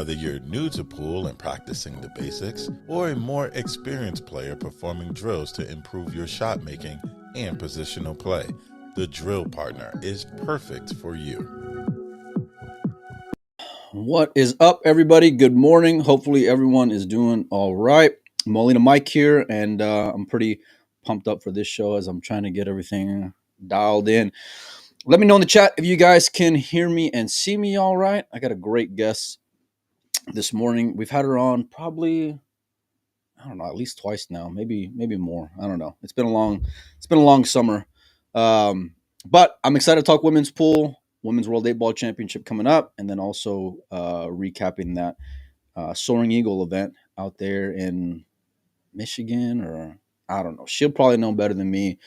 Whether you're new to pool and practicing the basics, or a more experienced player performing drills to improve your shot making and positional play, the Drill Partner is perfect for you. What is up, everybody? Good morning. Hopefully, everyone is doing all right. Molina Mike here, and I'm pretty pumped up for this show as I'm trying to get everything dialed in. Let me know in the chat if you guys can hear me and see me all right. I got a great guest this morning. We've had her on probably, I don't know, at least twice now, maybe more. I don't know. It's been a long summer. But I'm excited to talk women's pool, women's World 8 Ball Championship coming up, and then also recapping that Soaring Eagle event out there in Michigan, or I don't know. She'll probably know better than me.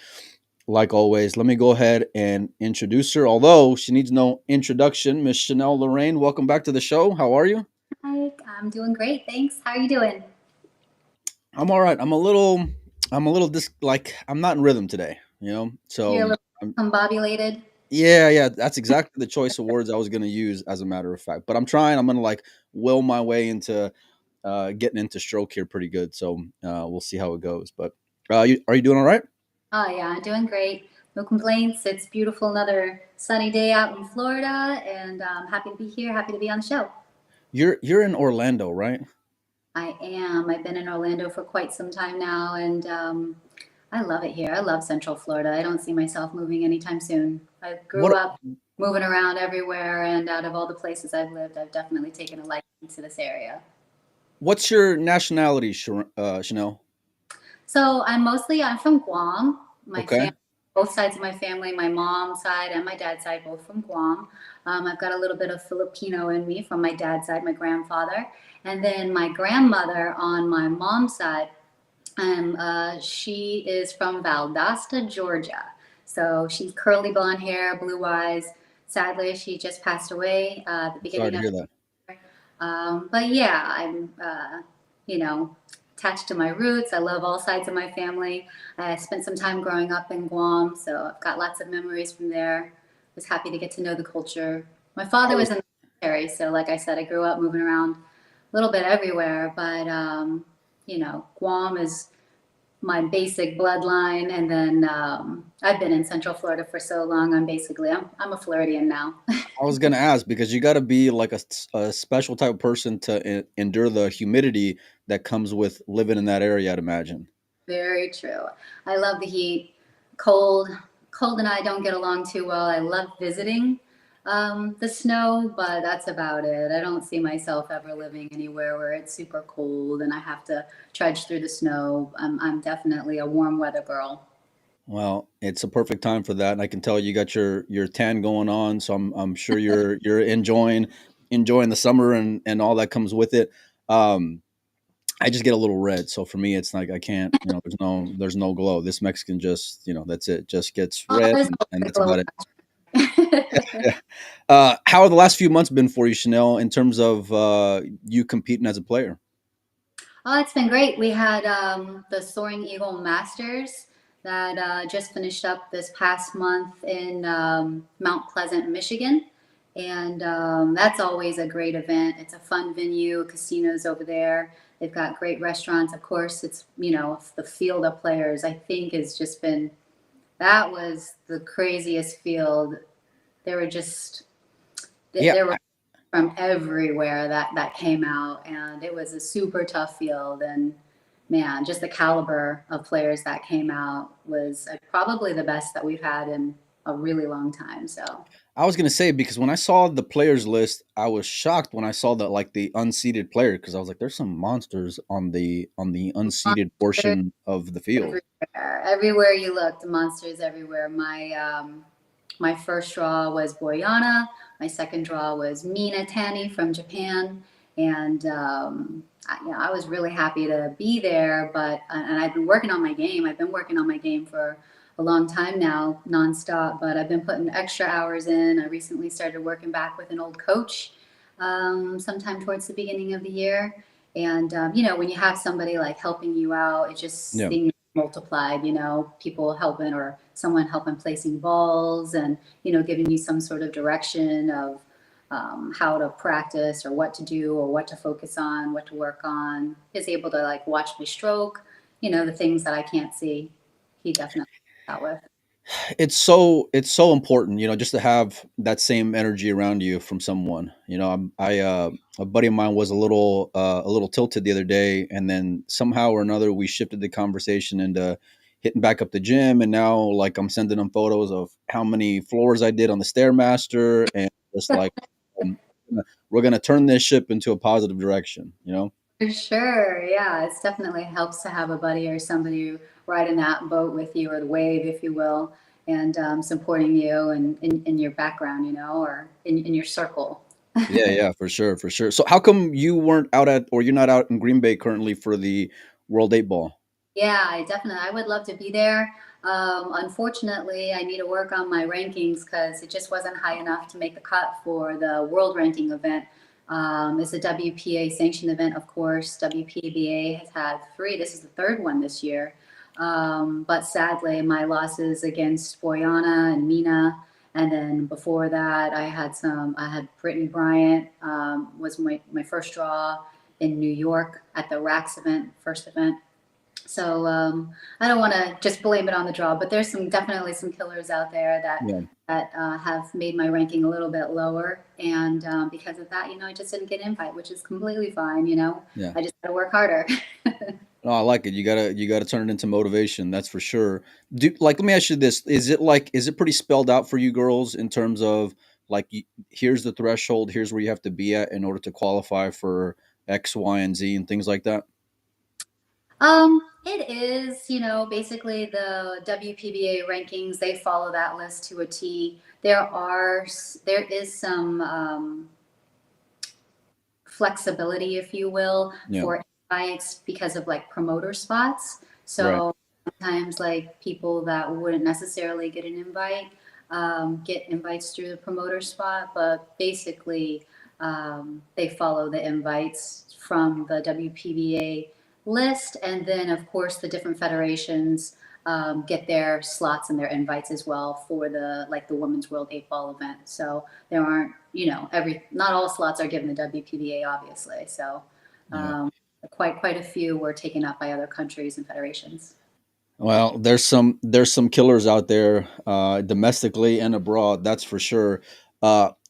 Like always, let me go ahead and introduce her. Although she needs no introduction, Miss Shanelle Loraine. Welcome back to the show. How are you? Hi, I'm doing great. Thanks. How are you doing? I'm all right. I'm not in rhythm today. You're a little I'm, combobulated. yeah. That's exactly the choice of words I was going to use, as a matter of fact. But I'm trying. I'm going to will my way into getting into stroke here pretty good. So we'll see how it goes. But are you doing all right? Oh, yeah, I'm doing great. No complaints. It's beautiful. Another sunny day out in Florida, and I'm happy to be here. Happy to be on the show. You're in Orlando, right? I am. I've been in Orlando for quite some time now, and I love it here. I love Central Florida. I don't see myself moving anytime soon. I grew What up moving around everywhere, and out of all the places I've lived, I've definitely taken a liking to this area. What's your nationality, Chanel? So I'm from Guam. My Okay. family, both sides of my family, my mom's side and my dad's side, both from Guam. I've got a little bit of Filipino in me from my dad's side, my grandfather, and then my grandmother on my mom's side. She is from Valdosta, Georgia. So she's curly blonde hair, blue eyes. Sadly, she just passed away at the Sorry beginning to of. hear that. But yeah, I'm, you know, attached to my roots. I love all sides of my family. I spent some time growing up in Guam, so I've got lots of memories from there. Was happy to get to know the culture. My father was in the military, so like I said, I grew up moving around a little bit everywhere. But Guam is my basic bloodline, and then I've been in Central Florida for so long. I'm a Floridian now. I was gonna ask because you got to be like a special type of person to endure the humidity that comes with living in that area, I'd imagine. Very true. I love the heat. Cold, cold and I don't get along too well. I love visiting the snow, but that's about it. I don't see myself ever living anywhere where it's super cold and I have to trudge through the snow. I'm definitely a warm weather girl. Well, it's a perfect time for that, and I can tell you got your tan going on, so I'm sure you're enjoying the summer and all that comes with it. Um, I just get a little red, so for me, it's like I can't. There's no glow. This Mexican just that's it. Just gets Oh, red, there's and that's always about it. a Yeah. How have the last few months been for you, Chanel, in terms of you competing as a player? Oh, it's been great. We had the Soaring Eagle Masters that just finished up this past month in Mount Pleasant, Michigan. And that's always a great event. It's a fun venue, casinos over there. They've got great restaurants. Of course, the field of players, I think, has just been, that was the craziest field. There were just, Yeah, there were from everywhere that came out, and it was a super tough field. And man, just the caliber of players that came out was probably the best that we've had in a really long time. So I was gonna say because when I saw the players list, I was shocked when I saw the unseeded player because I was like, "There's some monsters on the unseeded portion of the field." everywhere you looked, monsters everywhere. My first draw was Boyana. My second draw was Mina Tani from Japan, and I was really happy to be there. But and I've been working on my game. I've been working on my game for a long time now, nonstop. But I've been putting extra hours in. I recently started working back with an old coach, sometime towards the beginning of the year. And when you have somebody like helping you out, it just Yeah. things multiplied. People helping or someone helping placing balls, and giving you some sort of direction of how to practice or what to do or what to focus on, what to work on. He's able to like watch me stroke, the things that I can't see. He definitely helps out with. It's so important, just to have that same energy around you from someone. A buddy of mine was a little tilted the other day, and then somehow or another we shifted the conversation into hitting back up the gym, and now like I'm sending him photos of how many floors I did on the stairmaster, and just like um, we're gonna turn this ship into a positive direction. For sure. Yeah, it's definitely helps to have a buddy or somebody riding that boat with you or the wave, if you will, and supporting you and in your background, or in your circle. Yeah, yeah, for sure, for sure. So how come you weren't out at, or you're not out in Green Bay currently for the World 8 Ball? Yeah, I would love to be there. Unfortunately, I need to work on my rankings because it just wasn't high enough to make the cut for the world ranking event. It's a WPA sanctioned event, of course. WPBA has had three. This is the third one this year. But sadly, my losses against Boyana and Mina, and then before that, I had Brittany Bryant, was my first draw in New York at the RAX event, first event. So I don't want to just blame it on the draw, but there's definitely some killers out there Yeah, that have made my ranking a little bit lower, and because of that, I just didn't get an invite, which is completely fine. yeah. I just got to work harder. No, I like it. You gotta turn it into motivation. That's for sure. Let me ask you this: is it pretty spelled out for you girls in terms of like here's the threshold, here's where you have to be at in order to qualify for X, Y, and Z and things like that? It is, basically the WPBA rankings. They follow that list to a T. There is some flexibility, if you will, Yeah, for invites because of like promoter spots. right. So sometimes like people that wouldn't necessarily get an invite get invites through the promoter spot, but basically they follow the invites from the WPBA list, and then of course the different federations get their slots and their invites as well for the Women's World 8 Ball event. So there aren't, not all slots are given the WPBA, obviously. So Yeah. quite a few were taken up by other countries and federations. Well, there's some killers out there, domestically and abroad. That's for sure.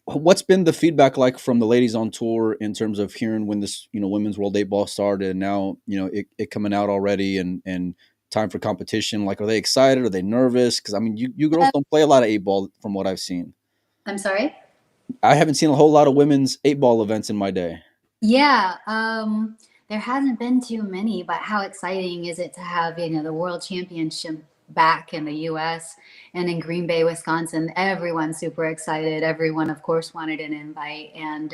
What's been the feedback like from the ladies on tour in terms of hearing when this Women's World 8 Ball started, and now it coming out already, and time for competition? Like, are they excited? Are they nervous? Because I mean, you girls don't play a lot of 8 ball from what I've seen. I'm sorry. I haven't seen a whole lot of women's 8 ball events in my day. Yeah, there hasn't been too many, but how exciting is it to have, the World Championship back in the US and in Green Bay, Wisconsin? Everyone's super excited. Everyone, of course, wanted an invite. And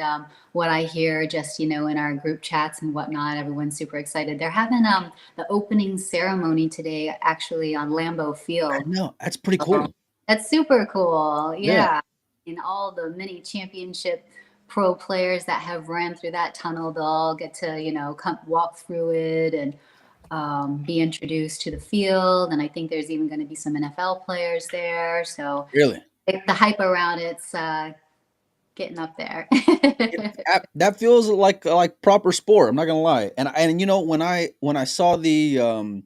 what I hear just, in our group chats and whatnot, everyone's super excited. They're having the opening ceremony today, actually, on Lambeau I Field. know that's pretty Oh, cool. that's super cool. Yeah, Yeah. And all the mini championship pro players that have ran through that tunnel, they'll all get to, come walk through it and be introduced to the field. And I think there's even going to be some NFL players there. So really. the hype around it's getting up there. That feels like proper sport. I'm not gonna lie. And when I saw the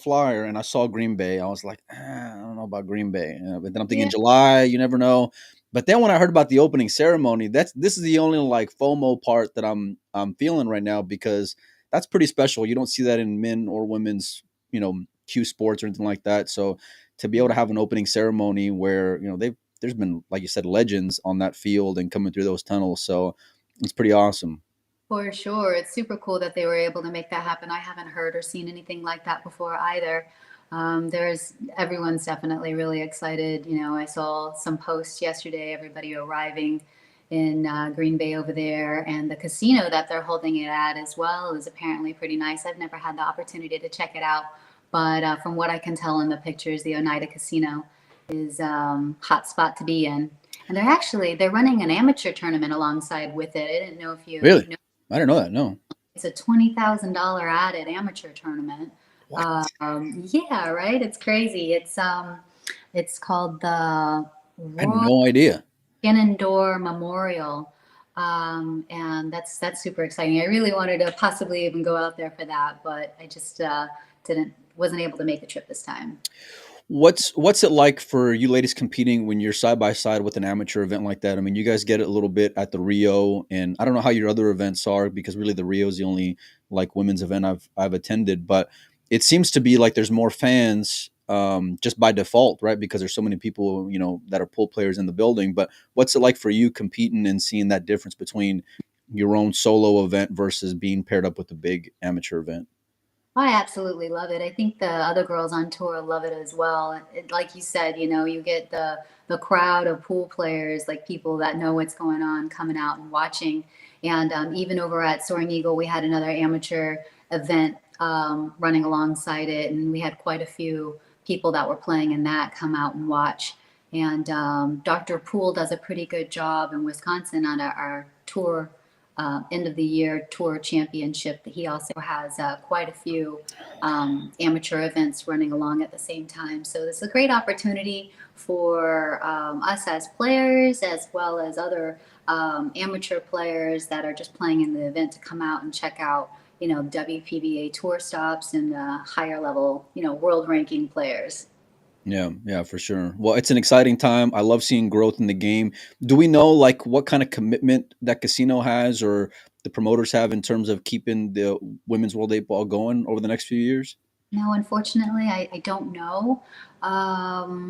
flyer and I saw Green Bay, I was like, I don't know about Green Bay. But then I'm thinking Yeah, July, you never know. But then when I heard about the opening ceremony, this is the only like FOMO part that I'm feeling right now, because that's pretty special. You don't see that in men or women's, Q sports or anything like that. So to be able to have an opening ceremony where there's been, like you said, legends on that field and coming through those tunnels. So it's pretty awesome. for sure. It's super cool that they were able to make that happen. I haven't heard or seen anything like that before either. Everyone's definitely really excited. I saw some posts yesterday, everybody arriving in Green Bay over there, and the casino that they're holding it at as well is apparently pretty nice. I've never had the opportunity to check it out, but from what I can tell in the pictures, the Oneida Casino is hot spot to be in. And they're running an amateur tournament alongside with it. I didn't know if you Really, know. I didn't know that. No, It's a $20,000 added amateur tournament. what? Yeah, right. It's crazy. It's called the I had Royal no idea. Shenandoah Memorial. And that's super exciting. I really wanted to possibly even go out there for that, but I just wasn't able to make the trip this time. What's it like for you ladies competing when you're side by side with an amateur event like that? I mean, you guys get it a little bit at the Rio, and I don't know how your other events are because really the Rio is the only like women's event I've attended, but it seems to be like there's more fans just by default, right? Because there's so many people, that are pool players in the building. But what's it like for you competing and seeing that difference between your own solo event versus being paired up with a big amateur event? I absolutely love it. I think the other girls on tour love it as well. Like you said, you get the crowd of pool players, like people that know what's going on, coming out and watching. And even over at Soaring Eagle, we had another amateur event running alongside it, and we had quite a few people that were playing in that come out and watch. And Dr. Poole does a pretty good job in Wisconsin on our tour end of the year tour championship. He also has quite a few amateur events running along at the same time. So this is a great opportunity for us as players, as well as other amateur players that are just playing in the event to come out and check out, WPBA tour stops and higher level, world ranking players. Yeah, yeah, for sure. Well, it's an exciting time. I love seeing growth in the game. Do we know like what kind of commitment that casino has or the promoters have in terms of keeping the women's World 8 ball going over the next few years? No, unfortunately, I don't know. I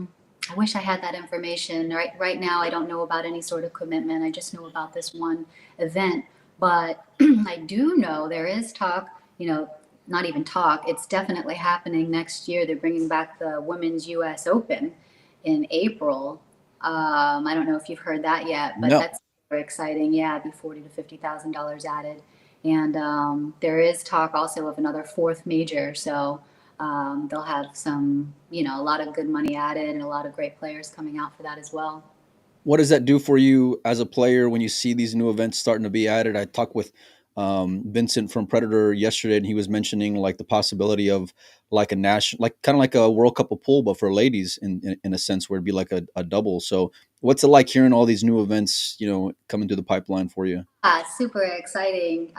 wish I had that information. Right now, I don't know about any sort of commitment. I just know about this one event. But I do know there is talk, not even talk, it's definitely happening next year. They're bringing back the Women's US Open in April. I don't know if you've heard that yet, but No. that's very exciting. Yeah, it'd be 40 to $50,000 added. And there is talk also of another fourth major. So they'll have some, a lot of good money added and a lot of great players coming out for that as well. What does that do for you as a player when you see these new events starting to be added? I talked with Vincent from Predator yesterday, and he was mentioning like the possibility of like a national, like kind of like a World Cup of pool, but for ladies in a sense where it'd be like a double. So, what's it like hearing all these new events, coming through the pipeline for you? Super exciting,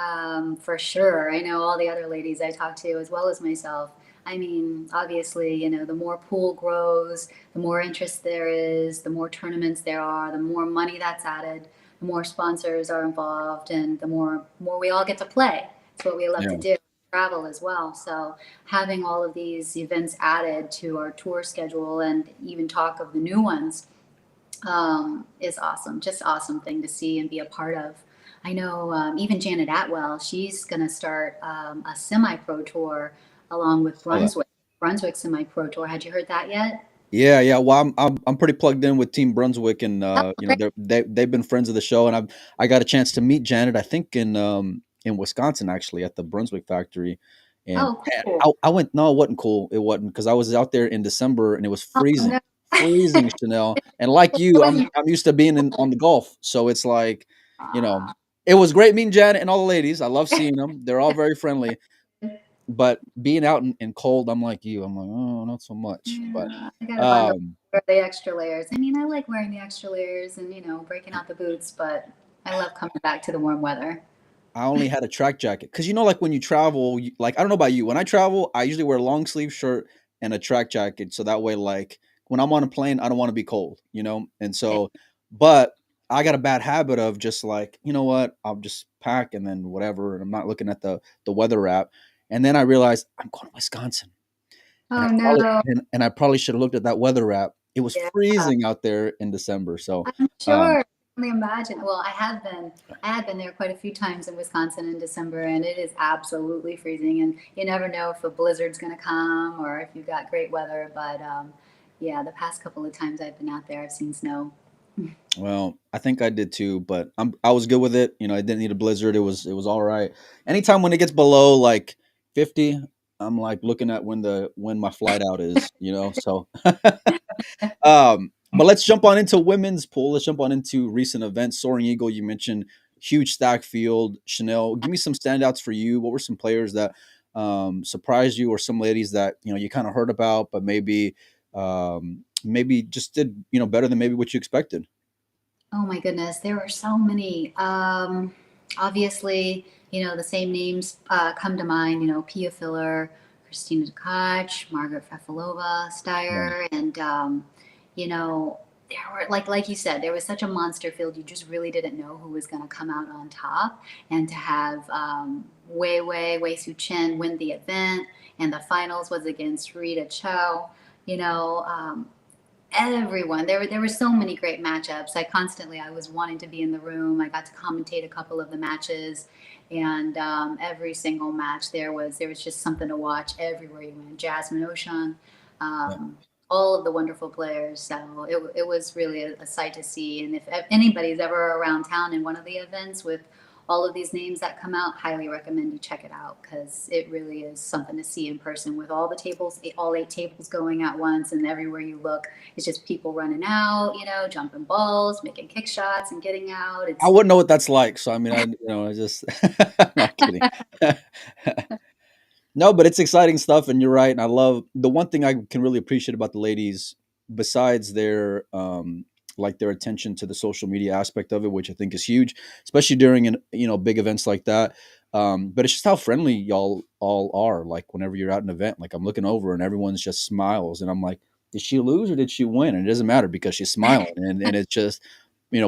for sure. I know all the other ladies I talk to as well as myself. I mean, obviously, the more pool grows, the more interest there is, the more tournaments there are, the more money that's added, the more sponsors are involved, and the more we all get to play. It's what we love to Yeah. do, travel as well. So having all of these events added to our tour schedule and even talk of the new ones is awesome. Just awesome thing to see and be a part of. I know even Janet Atwell, she's going to start a semi-pro tour along with Saw that. Brunswick semi-pro tour. Had you heard that yet? Yeah, yeah. Well, I'm pretty plugged in with Team Brunswick, and Oh, great. they've been friends of the show, and I got a chance to meet Janet. I think in Wisconsin actually at the Brunswick factory, and Oh, man, cool. I went. No, it wasn't cool. It wasn't because I was out there in December and it was Oh, freezing, no. freezing Chanel. And like you, When I'm you- I'm used to being on the golf, so it's like, you know, Aw. it was great meeting Janet and all the ladies. I love seeing them. They're all very friendly, but being out in cold, I'm like you. I'm like, oh, not so much, but. Yeah, I gotta bundle Um, for the extra layers. I mean, I like wearing the extra layers and breaking out the boots, but I love coming back to the warm weather. I only had a track jacket because like when you travel, like I don't know about you. When I travel, I usually wear a long sleeve shirt and a track jacket, so that way, like when I'm on a plane, I don't want to be cold. And so, but I got a bad habit of just like, you know what, I'll just pack and then whatever, and I'm not looking at the weather app. And then I realized I'm going to Wisconsin, and Oh no. I probably should have looked at that weather app. It was Yeah. freezing out there in December, so I'm um, sure. I can only imagine. Well, I have been there quite a few times in Wisconsin in December, and it is absolutely freezing. And you never know if a blizzard's going to come or if you've got great weather. But yeah, the past couple of times I've been out there, I've seen snow. Well, I think I did too, but I was good with it. I didn't need a blizzard. It was all right. Anytime when it gets below like 50, I'm like looking at when my flight out is. So but let's jump on into women's pool. Let's jump on into recent events. Soaring Eagle, you mentioned huge stack field. Chanel, give me some standouts for you. What were some players that surprised you, or some ladies that you kind of heard about, but maybe just did better than maybe what you expected? Oh my goodness, there were so many. Obviously, the same names come to mind. Pia Filler, Christina Koch, Margaret Fefilova, Yeah. Steyer, and you know, there were like you said, there was such a monster field. You just really didn't know who was going to come out on top, and to have Wei Su Chen win the event, and the finals was against Rita Cho. You know. Everyone, there were so many great matchups. I was wanting to be in the room. I got to commentate a couple of the matches, and every single match there was just something to watch everywhere you went. Jasmine Ocean, Yeah. all of the wonderful players. So it was really a sight to see. And if anybody's ever around town in one of the events with all of these names that come out, highly recommend you check it out, because it really is something to see in person, with all the tables, all 8 tables going at once, and everywhere you look, it's just people running out, jumping balls, making kick shots, and getting out. I It's wouldn't know what that's like. So I mean, I just not kidding. No, but it's exciting stuff, and you're right. And I love the one thing I can really appreciate about the ladies, besides their like their attention to the social media aspect of it, which I think is huge, especially during big events like that. But it's just how friendly y'all all are. Like whenever you're at an event, like I'm looking over and everyone's just smiles, and I'm like, did she lose or did she win? And it doesn't matter because she's smiling, and it's just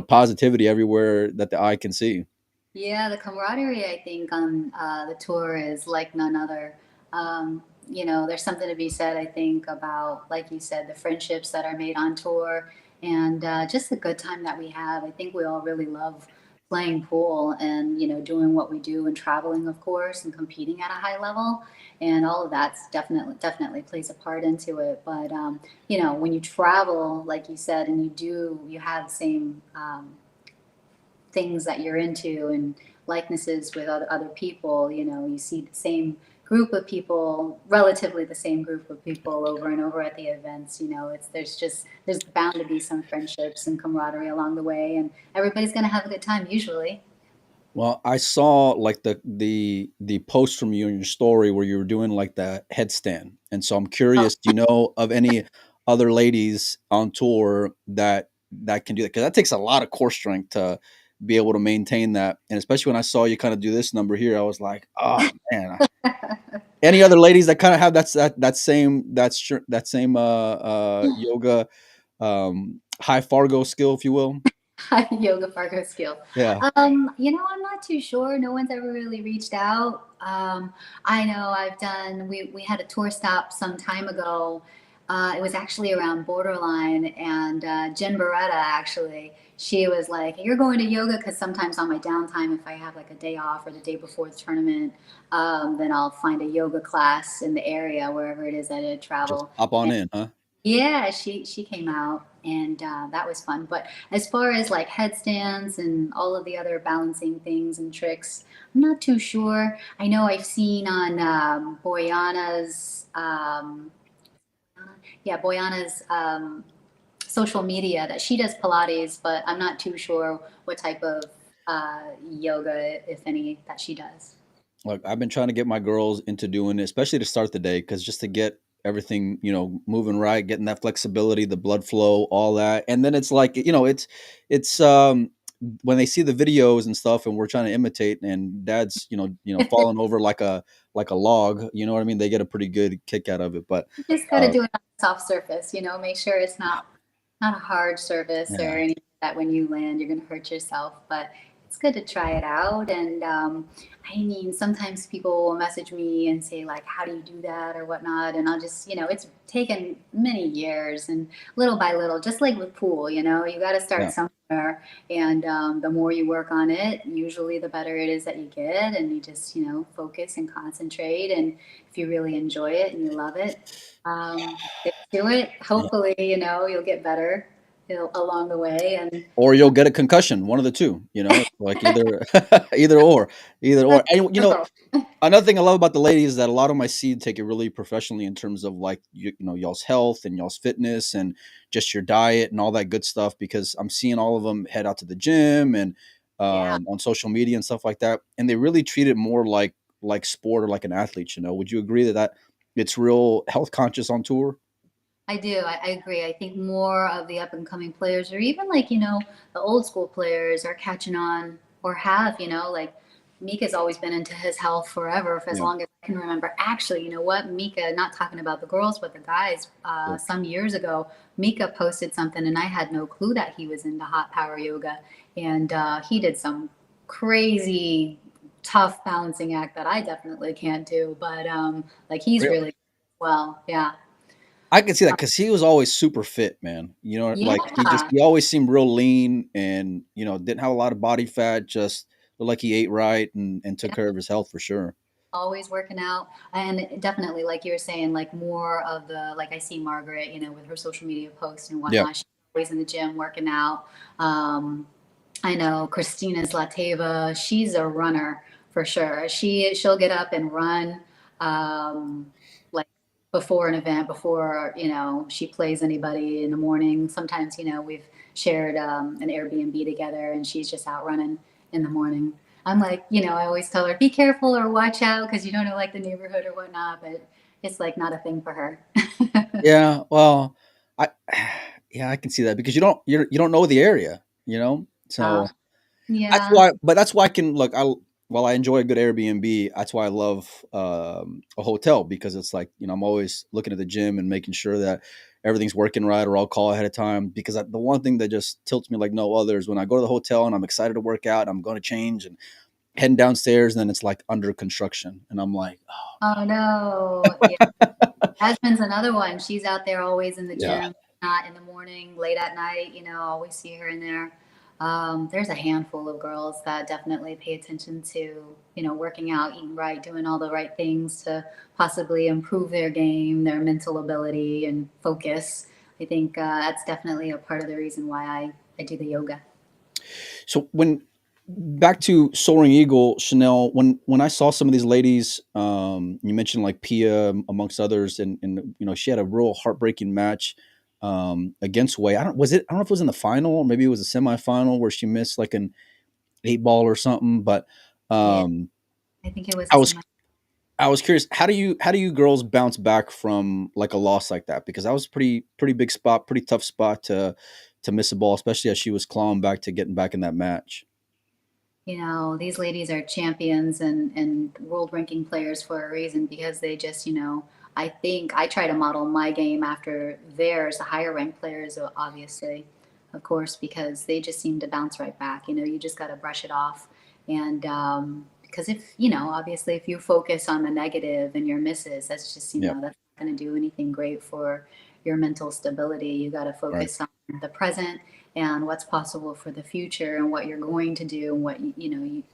positivity everywhere that the eye can see. Yeah, the camaraderie, I think, on the tour is like none other. There's something to be said, I think, about, like you said, the friendships that are made on tour, and just the good time that we have. I think we all really love playing pool and, doing what we do, and traveling, of course, and competing at a high level. And all of that's definitely plays a part into it. But, when you travel, like you said, and you have the same things that you're into and likenesses with other people, you see the same group of people, relatively the same group of people, over and over at the events. There's bound to be some friendships and camaraderie along the way, and everybody's going to have a good time usually. Well, I saw like the post from you in your story where you were doing like the headstand, and so I'm Oh, curious. Do you know of any other ladies on tour that can do that? Because that takes a lot of core strength to be able to maintain that. And especially when I saw you kind of do this number here, I was like, oh man. Any other ladies that kind of have that same yoga high Fargo skill, if you will? yoga Fargo skill. Yeah. I'm not too sure. No one's ever really reached out. I know we had a tour stop some time ago. It was actually around Borderline, and Jen Beretta, actually, she was like, "You're going to yoga?" Because sometimes on my downtime, if I have like a day off or the day before the tournament, then I'll find a yoga class in the area, wherever it is that I Just travel. hop on in, huh? Yeah, she came out, and that was fun. But as far as like headstands and all of the other balancing things and tricks, I'm not too sure. I know I've seen on Boyana's social media that she does Pilates, but I'm not too sure what type of yoga, if any, that she does. Look, I've been trying to get my girls into doing it, especially to start the day, because just to get everything, moving right, getting that flexibility, the blood flow, all that. And then it's like, it's when they see the videos and stuff and we're trying to imitate and dad's, falling over like a log, you know what I mean? They get a pretty good kick out of it. But You just got to uh do it on a soft surface, make sure it's not a hard surface or yeah. anything that when you land you're going to hurt yourself. But it's good to try it out. And I mean, sometimes people will message me and say, like, how do you do that or whatnot, and I'll just, it's taken many years, and little by little, just like with pool, you got to start Yeah. somewhere. And the more you work on it, usually the better it is that you get, and you just, focus and concentrate. And if you really enjoy it and you love it, stick to it. Hopefully, you'll get better, along the way. And Or you'll get a concussion, one of the two, like either either or, either or. And another thing I love about the ladies is that a lot of them I see take it really professionally in terms of like y'all's health and y'all's fitness and just your diet and all that good stuff. Because I'm seeing all of them head out to the gym and yeah. on social media and stuff like that, and they really treat it more like sport or like an athlete. Would you agree that it's real health conscious on tour? I do. I agree. I think more of the up and coming players, or even like, the old school players are catching on or have, like Mika's always been into his health forever, for as Yeah. long as I can remember. Actually, you know what? Mika, not talking about the girls, but the guys, Sure. some years ago, Mika posted something and I had no clue that he was into hot power yoga. And he did some crazy tough balancing act that I definitely can't do, but like he's Really? really well. Yeah. I can see that because he was always super fit, man. You know, Yeah. like he always seemed real lean and, didn't have a lot of body fat, just looked like he ate right and took care of his health for sure. Always working out, and definitely like you were saying, like more of the, like I see Margaret, with her social media posts and Yeah. whatnot, she's always in the gym working out. I know Christina Zlateva, she's a runner for sure. She'll get up and run, like before an event, before she plays anybody in the morning. Sometimes we've shared an Airbnb together, and she's just out running in the morning. I'm like, I always tell her, be careful or watch out because you don't know like the neighborhood or whatnot, but it's like not a thing for her. Yeah. Well, I yeah, I can see that because you don't know the area, Uh, so that's yeah. why. But that's why I can look. While I enjoy a good Airbnb, that's why I love a hotel because it's like I'm always looking at the gym and making sure that everything's working right, or I'll call ahead of time because the one thing that just tilts me like no other is when I go to the hotel and I'm excited to work out, and I'm going to change and heading downstairs, and then it's like under construction, and I'm like, oh Oh no. Yeah. Jasmine's another one. She's out there always in the yeah, gym, not in the morning, late at night, always see her in there. There's a handful of girls that definitely pay attention to, working out, eating right, doing all the right things to possibly improve their game, their mental ability, and focus. I think that's definitely a part of the reason why I do the yoga. So when back to Soaring Eagle, Chanel, when I saw some of these ladies, you mentioned like Pia amongst others, and she had a real heartbreaking match against Wei. I don't know if it was in the final or maybe it was a semifinal where she missed like an 8 ball or something. But Yeah, um, I think it was I a was semi. I was curious, how do you girls bounce back from like a loss like that? Because that was pretty big spot, pretty tough spot to miss a ball, especially as she was clawing back to getting back in that match. These ladies are champions and world ranking players for a reason because they just, I think I try to model my game after theirs, the higher ranked players, obviously, of course, because they just seem to bounce right back. You just got to brush it off. And because if, obviously, if you focus on the negative and your misses, that's just, Yeah, that's not going to do anything great for your mental stability. You got to right. focus on the present and what's possible for the future and what you're going to do and what you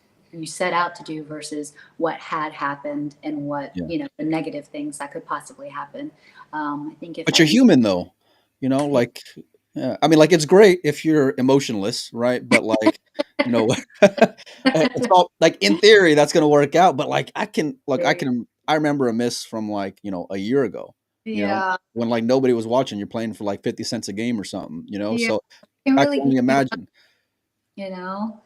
set out to do versus what had happened and what Yeah. the negative things that could possibly happen. I think if But you're at least human though, like yeah, I mean, like it's great if you're emotionless, right? But like, you know, it's all like in theory that's gonna work out. But like I remember a miss from like, a year ago, yeah, when like nobody was watching, you're playing for like 50 cents a game or something, yeah, So it can I really can eat only you up, imagine.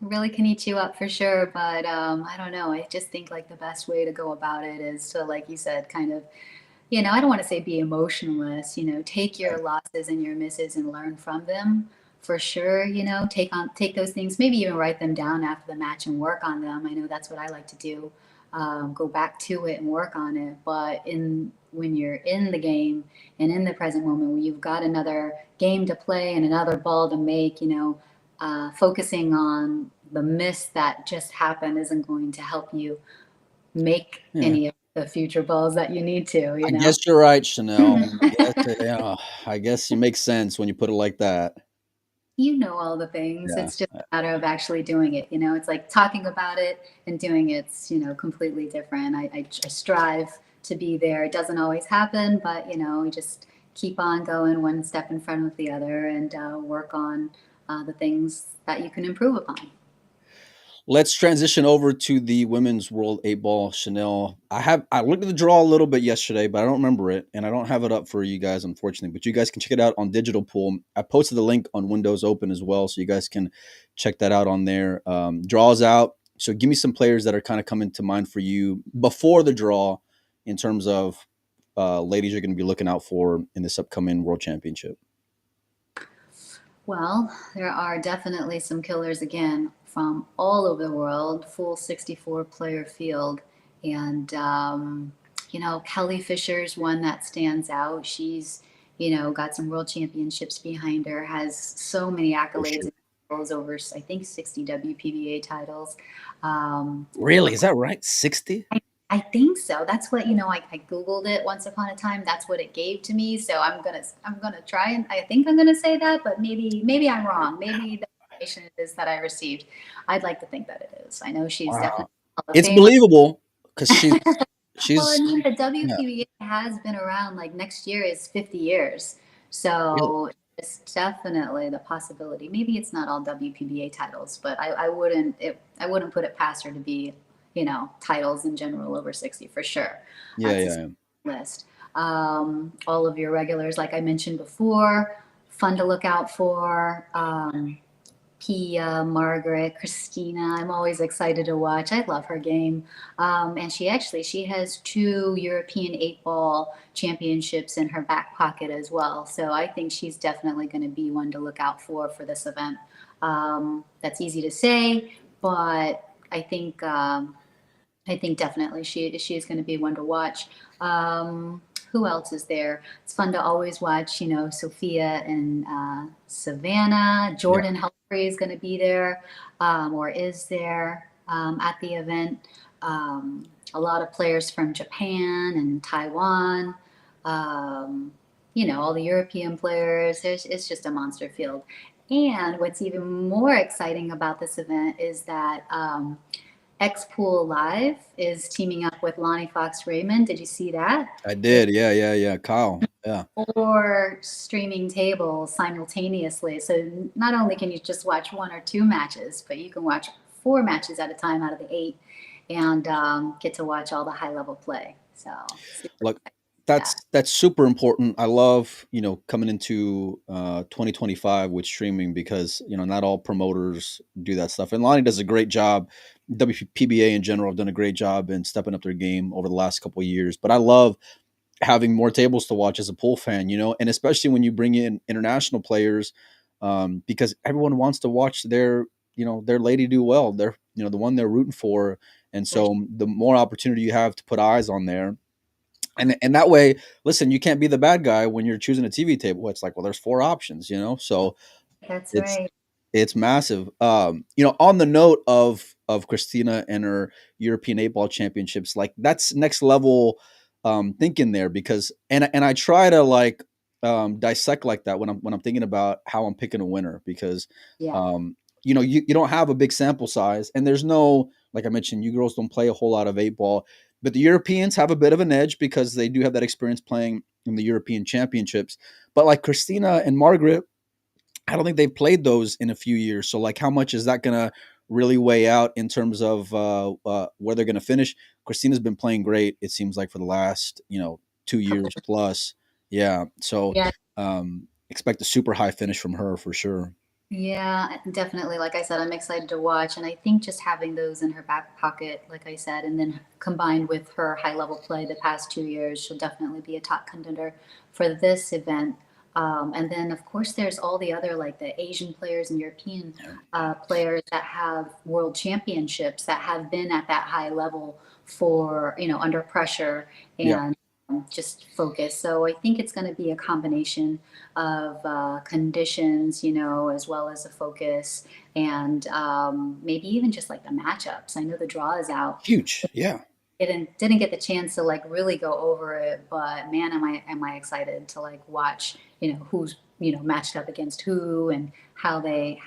really can eat you up for sure. But I don't know, I just think like the best way to go about it is to, like you said, kind of, I don't want to say be emotionless, take Yeah, your losses and your misses and learn from them for sure, take those things, maybe even write them down after the match and work on them. I know that's what I like to do. Go back to it and work on it. But when you're in the game and in the present moment, when you've got another game to play and another ball to make, focusing on the miss that just happened isn't going to help you make yeah. any of the future balls that you need to, I guess you're right, Chanel. Yeah, I guess you make sense when you put it like that. all the things. Yeah. It's just a matter of actually doing it. It's like talking about it and doing it's, completely different. I strive to be there. It doesn't always happen, but, you just keep on going one step in front of the other and work on the things that you can improve upon. Let's transition over to the women's world 8 ball, Chanel. I looked at the draw a little bit yesterday, but I don't remember it, and I don't have it up for you guys, unfortunately. But you guys can check it out on Digital Pool. I posted the link on Windows Open as well, so you guys can check that out on there. Draws out. So give me some players that are kind of coming to mind for you before the draw, in terms of ladies you're going to be looking out for in this upcoming World Championship? Well, there are definitely some killers again from all over the world, full 64 player field. And, Kelly Fisher's one that stands out. She's, got some world championships behind her, has so many For accolades sure. and titles, over, I think, 60 WPBA titles. Um, Really? Is that right? 60? I think so. That's what, I Googled it once upon a time. That's what it gave to me. So I'm gonna try, and I think I'm gonna say that, but maybe I'm wrong. Maybe the information is that I received. I'd like to think that it is. I know she's definitely Wow. a Hall of It's Famer. believable because Well, I she's mean, the yeah, WPBA has been around, like next year is 50 years. really. So it's definitely the possibility. Maybe it's not all WPBA titles, but I wouldn't put it past her to be, titles in general over 60 for sure. Yeah, It's yeah, a list. All of your regulars, like I mentioned before, fun to look out for. Pia, Margaret, Christina. I'm always excited to watch. I love her game. And she has 2 European 8 ball championships in her back pocket as well. So I think she's definitely going to be one to look out for this event. That's easy to say, but I think definitely she is going to be one to watch. Who else is there? It's fun to always watch, Sophia and Savannah. yeah. Jordan Humphrey is going to be there, or is there at the event. A lot of players from Japan and Taiwan. All the European players. It's just a monster field. And what's even more exciting about this event is that X Pool Live is teaming up with Lonnie Fox Raymond. Did you see that? I They did. Yeah, yeah, yeah. Kyle. Yeah. have 4 streaming tables simultaneously. So not only can you just watch 1 or 2 matches, but you can watch 4 matches at a time out of the 8, and get to watch all the high level play. So super Look, excited for that. that's super important. I love, coming into 2025 with streaming because, not all promoters do that stuff. And Lonnie does a great job. WPBA in general have done a great job in stepping up their game over the last couple of years. But I love having more tables to watch as a pool fan, and especially when you bring in international players, because everyone wants to watch their lady do well. They're, the one they're rooting for. And For so the more opportunity you have to put eyes on there, and that way, listen, you can't be the bad guy when you're choosing a TV table. It's like, well, there's 4 options, so That's it's right. it's massive. On the note of Christina and her European 8 ball championships, like that's next level thinking there because and I try to like dissect like that when I'm thinking about how I'm picking a winner because Yeah. um you don't have a big sample size and there's no, like I mentioned, you girls don't play a whole lot of 8 ball, but the Europeans have a bit of an edge because they do have that experience playing in the European championships. But like Christina and Margaret, I don't think they've played those in a few years. So, like, how much is that going to really weigh out in terms of where they're going to finish? Christina's been playing great, it seems like, for the last, 2 years Couple. plus. Yeah. So, Yeah. expect a super high finish from her for sure. Yeah, definitely. Like I said, I'm excited to watch. And I think just having those in her back pocket, like I said, and then combined with her high level play the past 2 years, she'll definitely be a top contender for this event. And then, of course, there's all the other, like the Asian players and European Yeah. players that have world championships that have been at that high level for, under pressure Yeah. and just focus. So I think it's going to be a combination of conditions, as well as a focus, and maybe even just like the matchups. I know the draw is out. Huge. Yeah. Didn't get the chance to like really go over it, but man, am I excited to like watch, who's matched up against who and how they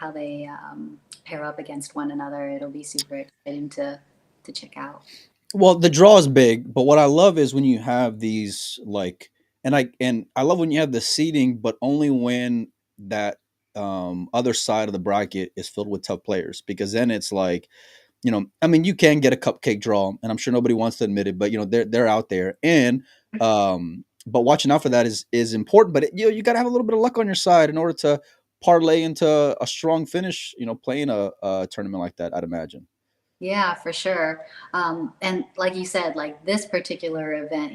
pair up against one another. It'll be super exciting to check out. Well, the draw is big, but what I love is when you have these like, and I love when you have the seating, but only when that other side of the bracket is filled with tough players, because then it's like, I mean, you can get a cupcake draw, and I'm sure nobody wants to admit it, but they're out there, and but watching out for that is important. But you got to have a little bit of luck on your side in order to parlay into a strong finish. Playing a tournament like that, I'd imagine. Yeah, for sure. And like you said, like this particular event,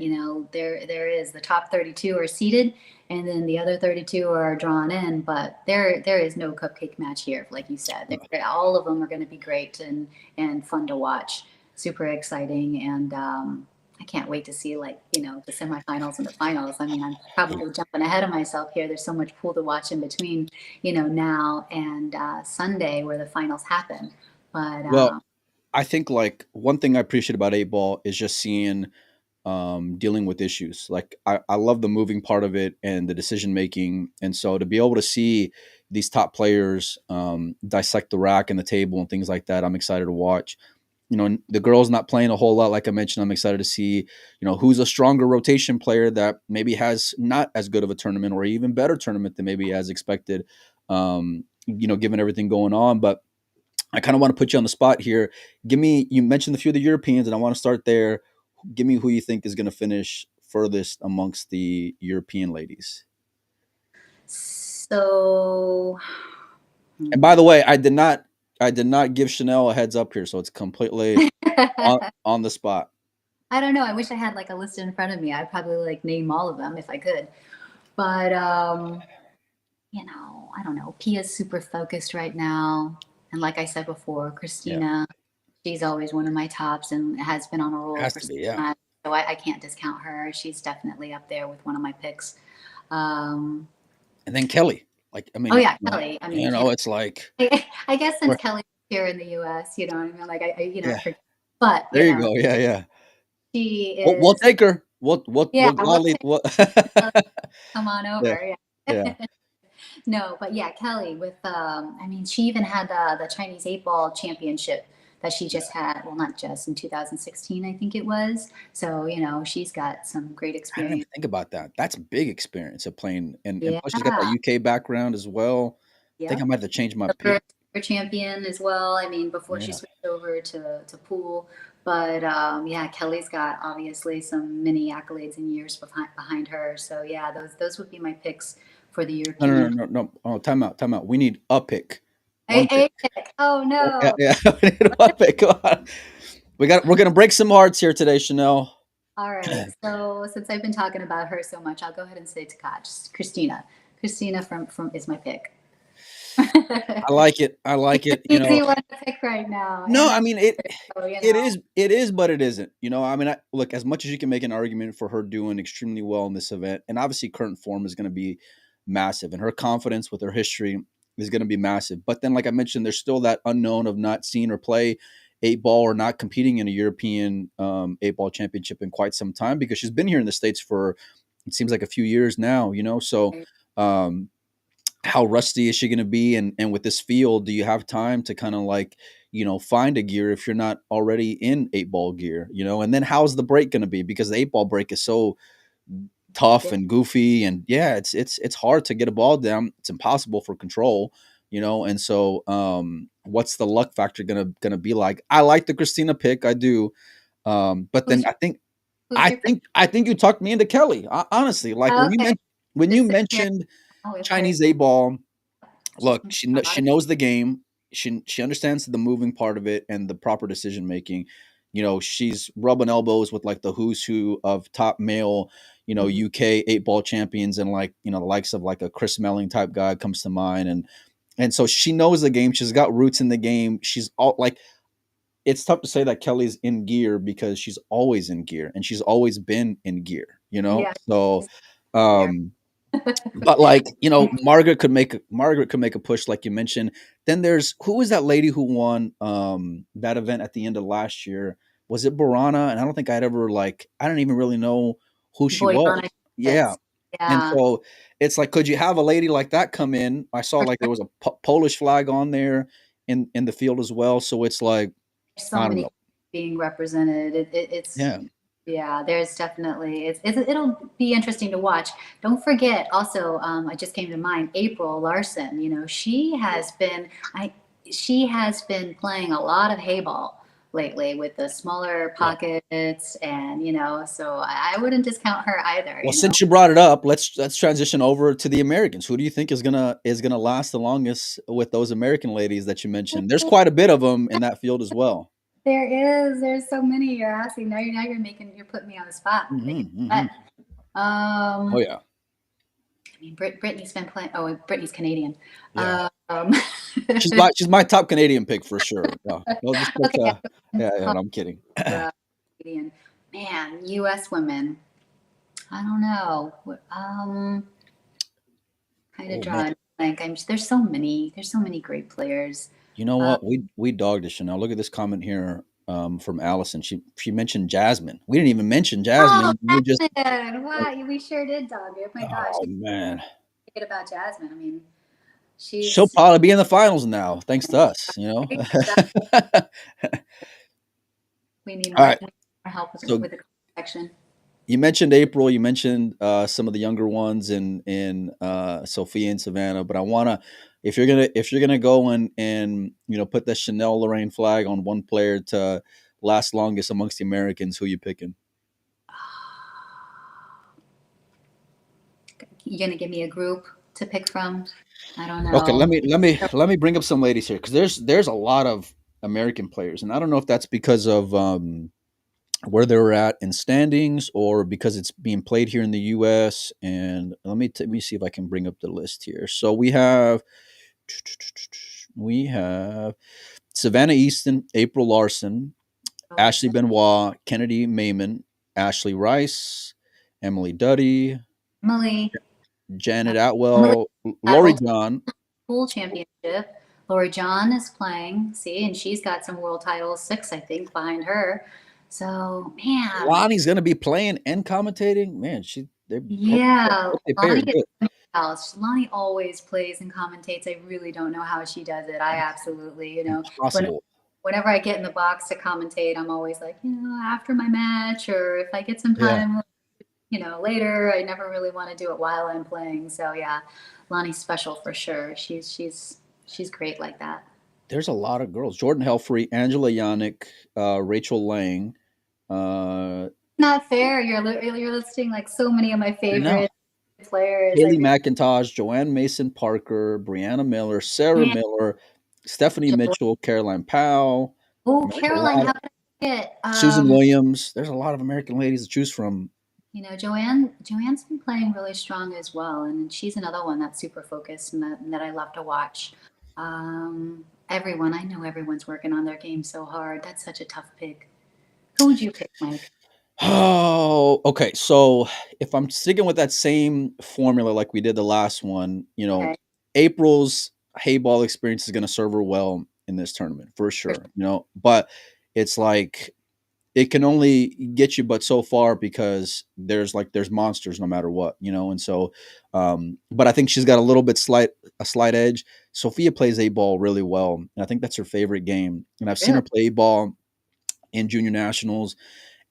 there is the top 32 are seeded, and then the other 32 are drawn in. But there is no cupcake match here, like you said. All of them are going to be great and fun to watch. Super exciting, and I can't wait to see the semifinals and the finals. I mean, I'm probably jumping ahead of myself here. There's so much pool to watch in between, now and Sunday where the finals happen. But Well, I think like one thing I appreciate about eight ball is just seeing dealing with issues. Like I love the moving part of it and the decision making. And so to be able to see these top players dissect the rack and the table and things like that, I'm excited to watch. The girls not playing a whole lot, like I mentioned. I'm excited to see, who's a stronger rotation player that maybe has not as good of a tournament or even better tournament than maybe as expected, given everything going on. But I kind of want to put you on the spot here. You mentioned a few of the Europeans, and I want to start there. Give me who you think is going to finish furthest amongst the European ladies. so, And by the way, I did not give Shanelle a heads up here, so it's completely on the spot. I don't know. I wish I had like a list in front of me. I'd probably like name all of them if I could. But I don't know. Pia's super focused right now. And like I said before, Yeah, Christina, she's always one of my tops and has been on a roll has for to some be. Yeah, time. So I can't discount her. She's definitely up there with one of my picks. Um, and then Kelly. Like, I oh mean, yeah, Kelly. I mean, it's like, I guess since Kelly's here in the U.S., you know what I mean? Like I yeah, forget. But there you go. Yeah, yeah. she We'll is. take her. We'll Yeah, we'll gladly. take come on Yeah, over. yeah. Yeah. No, but yeah, Kelly with I mean, she even had the Chinese 8 ball championship that she just had. Well, not just in 2016, I think it was. So she's got some great I didn't even experience. think about that. That's a big experience of playing, and Yeah, plus she's got that UK background as well. I think I yep. might have to change my pick. Silver champion as well. I mean, before she Yeah. switched over to pool. But yeah, Kelly's got obviously some many accolades and years behind her. So yeah, those would be my picks for the No, no, no, European. no, no. Oh, time out, time out. We need a pick. One pick. A pick. Oh Yeah, no. yeah. We need one pick. Come on. We're gonna break some hearts here today, Chanel. All right. So since I've been talking about her so much, I'll go ahead and say Takach. Christina. Christina from is my pick. I like it. I like it. Easy one to pick right now. No, And I mean it. so, It is, but it isn't. I mean, look, as much as you can make an argument for her doing extremely well in this event, and obviously current form is going to be massive, and her confidence with her history is going to be massive. But then, like I mentioned, there's still that unknown of not seeing her play eight ball or not competing in a European eight ball championship in quite some time because she's been here in the States for it seems like a few years now. So. How rusty is she going to be, and with this field do you have time to kind of like find a gear if you're not already in eight ball gear, and then how's the break going to be because the eight ball break is so tough and goofy, and yeah, it's hard to get a ball down. It's impossible for control, and so what's the luck factor gonna be like? I like the Christina pick, I do, but then who's I your pick? think I think you talked me into Kelly, honestly, like Oh, okay. when you Just sit here mentioned with her. Chinese eight ball. She's Look, she got it. knows the game. She understands the moving part of it and the proper decision making. She's rubbing elbows with like the who's who of top male, Mhm. UK eight ball champions, and like the likes of like a Chris Melling type guy comes to mind, and so she knows the game. She's got roots in the game. She's all like it's tough to say that Kelly's in gear because she's always in gear and she's always been in gear. Yeah, So she's there. um but like Margaret could make a push like you mentioned. Then there's who was that lady who won that event at the end of last year? Was it Borana? And I don't think I don't even really know who she Boyana was. Yeah. fits. And Yeah. so it's like, could you have a lady like that come in? I saw like there was a Polish flag on there in the field as well. So it's like There's so I don't many know. being represented. It's Yeah. yeah. There's definitely it'll be interesting to watch. Don't forget also. I just came to mind April Larson. She has been playing a lot of hay ball lately with the smaller Yeah. pockets, and so I wouldn't discount her either. Well, since you brought it up, let's transition over to the Americans. Who do you think is gonna last the longest with those American ladies that you mentioned? There's quite a bit of them in that field as well. There is. There's so many you're asking. Now you're putting me on the spot. Oh yeah. I mean, Brittany's been playing. Oh, Brittany's Canadian. Yeah. Um, She's my top Canadian pick for sure. No, just okay. yeah, no, I'm kidding. Canadian. Man, U.S. women. I don't know. Kind of drawing blank. There's so many. There's so many great players. You know what? We dogged it, Chanel. Look at this comment here from Allison. She mentioned Jasmine. We didn't even mention Jasmine. Oh, Jasmine! Wow, we sure did, dog. Oh my gosh. Oh man. Forget about Jasmine. I mean, She'll probably be in the finals now, thanks to us. You know. We need more help with the section. You mentioned April. You mentioned some of the younger ones in Sophia and Savannah. But I wanna, if you're gonna go and put the Shanelle Loraine flag on one player to last longest amongst the Americans, who you picking? You gonna give me a group to pick from? I don't know. Okay, let me bring up some ladies here, because there's a lot of American players, and I don't know if that's because of where they're at in standings or because it's being played here in the U.S. And let me see if I can bring up the list here. So we have Savannah Easton, April Larson, Ashley Benoit, Kennedy Mayman, Ashley Rice, Emily Duddy, Janet Atwell, Lori John. Pool championship. Lori John is playing. See, and she's got some world titles, 6, I think, behind her. So, man, Lonnie's gonna be playing and commentating. Man, Lonnie always plays and commentates. I really don't know how she does it. I absolutely, possible. Whenever I get in the box to commentate, I'm always like, after my match, or if I get some time, later. I never really want to do it while I'm playing. So yeah, Lonnie's special for sure. She's great like that. There's a lot of girls: Jordan Helfrey, Angela Yannick, Rachel Lang. Not fair. You're listing like so many of my favorite players. Haley McIntosh, Joanne Mason Parker, Brianna Miller, Sarah Miller, Stephanie Mitchell, Caroline Powell. Oh, Caroline, how could I forget? Susan Williams. There's a lot of American ladies to choose from. Joanne's been playing really strong as well, and she's another one that's super focused and that I love to watch. I know everyone's working on their game so hard. That's such a tough pick. Who would you pick, Mike? Oh, okay. So if I'm sticking with that same formula like we did the last one, April's hayball experience is going to serve her well in this tournament for sure. But it's like it can only get you but so far, because there's monsters no matter what, and so but I think she's got a slight edge. Sophia plays A-ball really well, and I think that's her favorite game, and I've seen her play A-ball in junior nationals,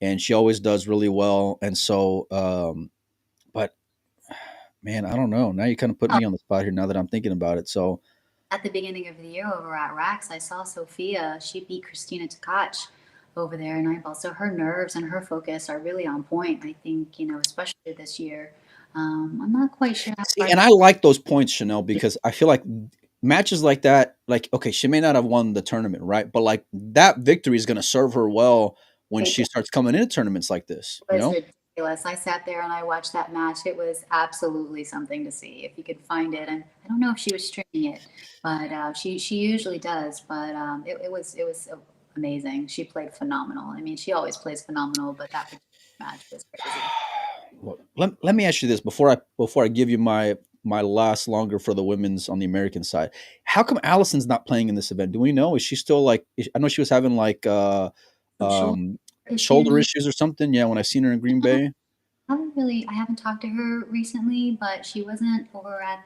and she always does really well. And so but man, I don't know, now you kind of put me on the spot here now that I'm thinking about it. So at the beginning of the year over at Rax, I saw Sophia. She beat Christina Tkach over there in eyeball. So her nerves and her focus are really on point, I think, especially this year. I'm not quite sure. And I like those points, Chanel, because I feel like matches like that, okay, she may not have won the tournament, right? But like that victory is going to serve her well when she starts coming into tournaments like this. It was ridiculous. I sat there and I watched that match. It was absolutely something to see if you could find it. And I don't know if she was streaming it, but she usually does. But it was amazing. She played phenomenal. I mean, she always plays phenomenal, but that match was crazy. Well, let me ask you this before I give you my last longer for the women's on the American side. How come Allison's not playing in this event? Do we know? Is she still I know she was having shoulder issues or something. Yeah, when I seen her in Green Bay. I haven't talked to her recently, but she wasn't over at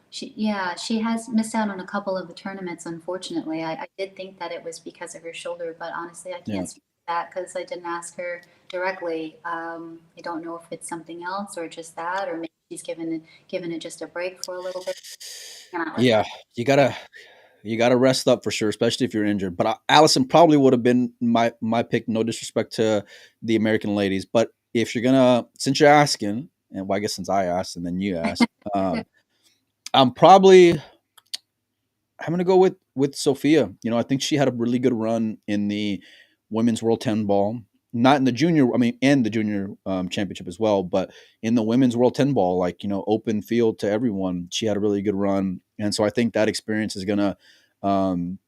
she has missed out on a couple of the tournaments, unfortunately. I did think that it was because of her shoulder, but honestly, I can't speak to that because I didn't ask her directly. I don't know if it's something else or just that, or maybe she's given it just a break for a little bit. Yeah, you gotta rest up for sure, especially if you're injured. But Allison probably would have been my pick. No disrespect to the American ladies, but if you're gonna, since you're asking, and I guess since I asked and then you asked, I'm probably I'm gonna go with Sophia. You know, I think she had a really good run in the women's World 10 ball, not in the junior. I mean, and the junior championship as well, but in the women's World 10 ball, like, you know, open field to everyone. She had a really good run, and so I think that experience is gonna um,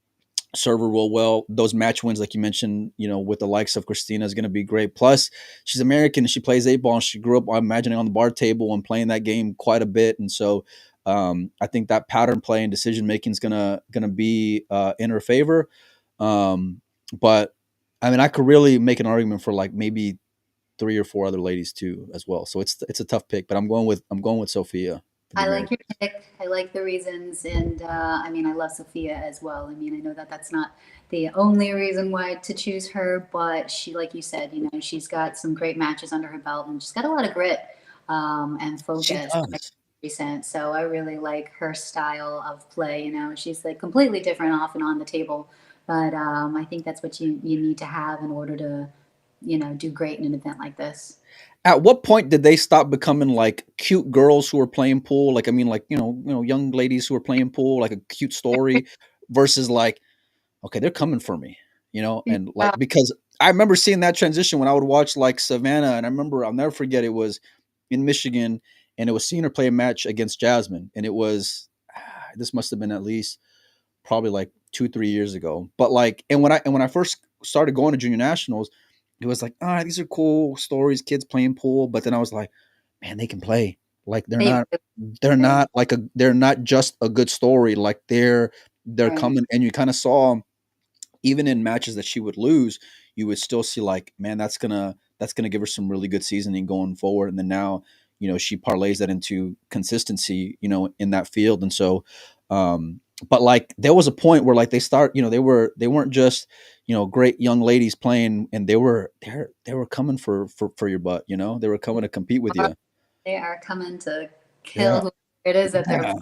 serve her real well. Those match wins, like you mentioned, you know, with the likes of Christina, is going to be great. Plus, she's American and she plays 8 ball, and she grew up, I'm imagining, on the bar table and playing that game quite a bit. And so, I think that pattern play and decision making is gonna be in her favor. Um, but I mean, I could really make an argument for like maybe 3 or 4 other ladies too as well. So it's a tough pick, but I'm going with Sophia for the I like American. your pick. I like the reasons, and I mean, I love Sophia as well. I mean, I know that that's not the only reason why to choose her, but she, like you said, you know, she's got some great matches under her belt, and she's got a lot of grit and She focus. does. Recent, so I really like her style of play. You know, she's like completely different off and on the table, but I think that's what you need to have in order to, you know, do great in an event like this. At what point did they stop becoming like cute girls who are playing pool? Like, I mean, like, young ladies who are playing pool, like a cute story, versus like, okay, they're coming for me, and like, Yeah, because I remember seeing that transition when I would watch like Savannah, and I remember, I'll never forget, it was in Michigan, and it was seeing her play a match against Jasmine, and it was this must have been at least probably like 2-3 years ago. But like, and when I first started going to junior nationals, it was like, all right, these are cool stories, kids playing pool. But then I was like, man, they can play. Like, they're they not they're really not like a they're not just a good story. Like, they're right. coming, and you kind of saw, even in matches that she would lose, you would still see like, man, that's gonna give her some really good seasoning going forward. And then now, she parlays that into consistency, in that field. And so, but like, there was a point where like they weren't just great young ladies playing, and they were coming for your butt. They were coming to compete with you. They are coming to Yeah, kill who it is that they're. yeah,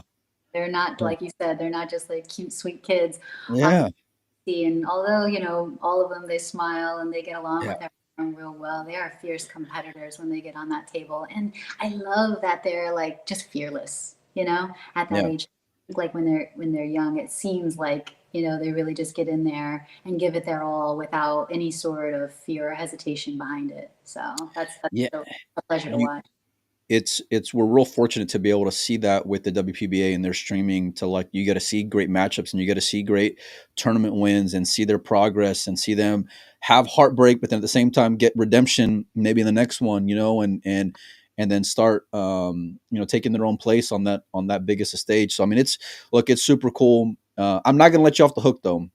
They're not, like you said, they're not just like cute, sweet kids off yeah, the. And although, you know, all of them, they smile and they get along yeah, with everyone real well, they are fierce competitors when they get on that table. And I love that they're like just fearless, you know, at that yeah. age. Like when they're young, it seems like, you know, they really just get in there and give it their all without any sort of fear or hesitation behind it. So that's Yeah. so a pleasure to You watch. it's we're real fortunate to be able to see that with the WPBA and their streaming, to like, you get to see great matchups, and you get to see great tournament wins, and see their progress, and see them have heartbreak, but then at the same time get redemption maybe in the next one, and then start taking their own place on that biggest stage. So I mean, it's super cool. I'm not gonna let you off the hook though.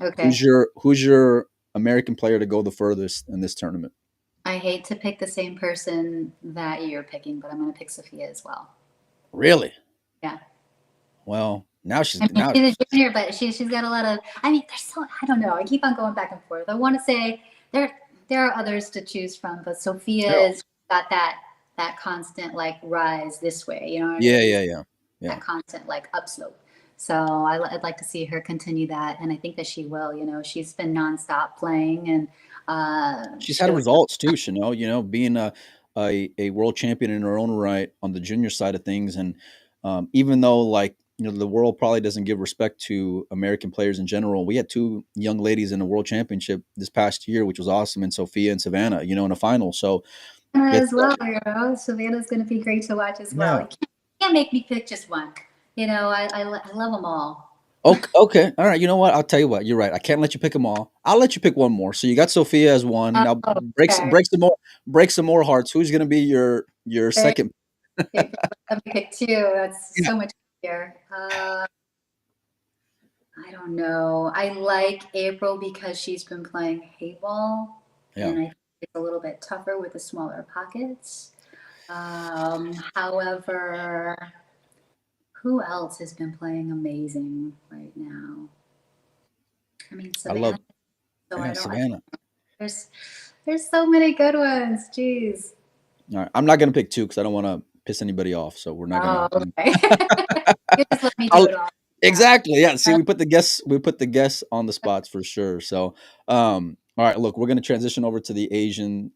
Who's Okay. your American player to go the furthest in this tournament? I hate to pick the same person that you're picking, but I'm going to pick Sophia as well. Really? Yeah. Well, now she's I mean, now. she's a junior, but she's got a lot of. I mean, there's so I don't know. I keep on going back and forth. I want to say there are others to choose from, but Sophia Yeah. has got that constant like rise this way. You know what I Yeah, mean? yeah, yeah, yeah. That constant like upslope. So I'd like to see her continue that, and I think that she will. You know, she's been nonstop playing, and She's had showed. results too, Chanel. Being a world champion in her own right on the junior side of things, and even though, like, the world probably doesn't give respect to American players in general, we had 2 young ladies in the world championship this past year, which was awesome, and Sophia and Savannah, in a final. So it's As well, you know, Savannah's going to be great to watch as well. yeah. You can't make me pick just one. You know, I love them all. Okay, okay, all right. You know what? I'll tell you what. You're right. I can't let you pick them all. I'll let you pick one more. So you got Sophia as one. Oh, Now okay. break some more hearts. Who's going to be your Okay. second? Okay. Let me pick two. That's Yeah, so much easier. I don't know. I like April because she's been playing Hayball, yeah. and I think it's a little bit tougher with the smaller pockets. However, who else has been playing amazing right now? I mean, I love, Savannah. So yeah, I don't. Savannah. There's there's so many good ones. Jeez. All right, I'm not gonna pick two because I don't want to piss anybody off. So we're not gonna. Oh, okay. You just let me do I'll, it all. Yeah. exactly. Yeah. See, we put the guests on the spots for sure. So, all right. Look, we're gonna transition over to the Asian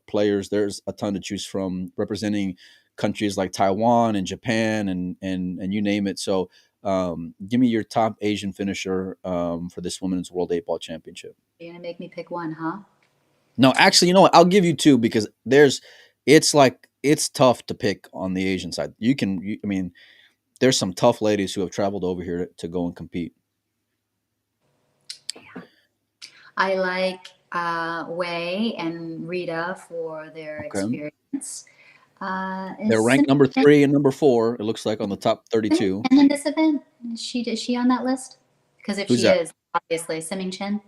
players. There's a ton to choose from, representing countries like Taiwan and Japan, and you name it. So, Give me your top Asian finisher for this Women's World 8-Ball Championship. You're gonna make me pick one, huh? No, actually, you know what? I'll give you two because it's tough to pick on the Asian side. I mean, there's some tough ladies who have traveled over here to go and compete. I like Wei and Rita for their Okay. experience. They're ranked number 3 and number 4. It looks like on the top 32. And in this event, is she on that list? Because if Who's she that? is, obviously, Siming Chen.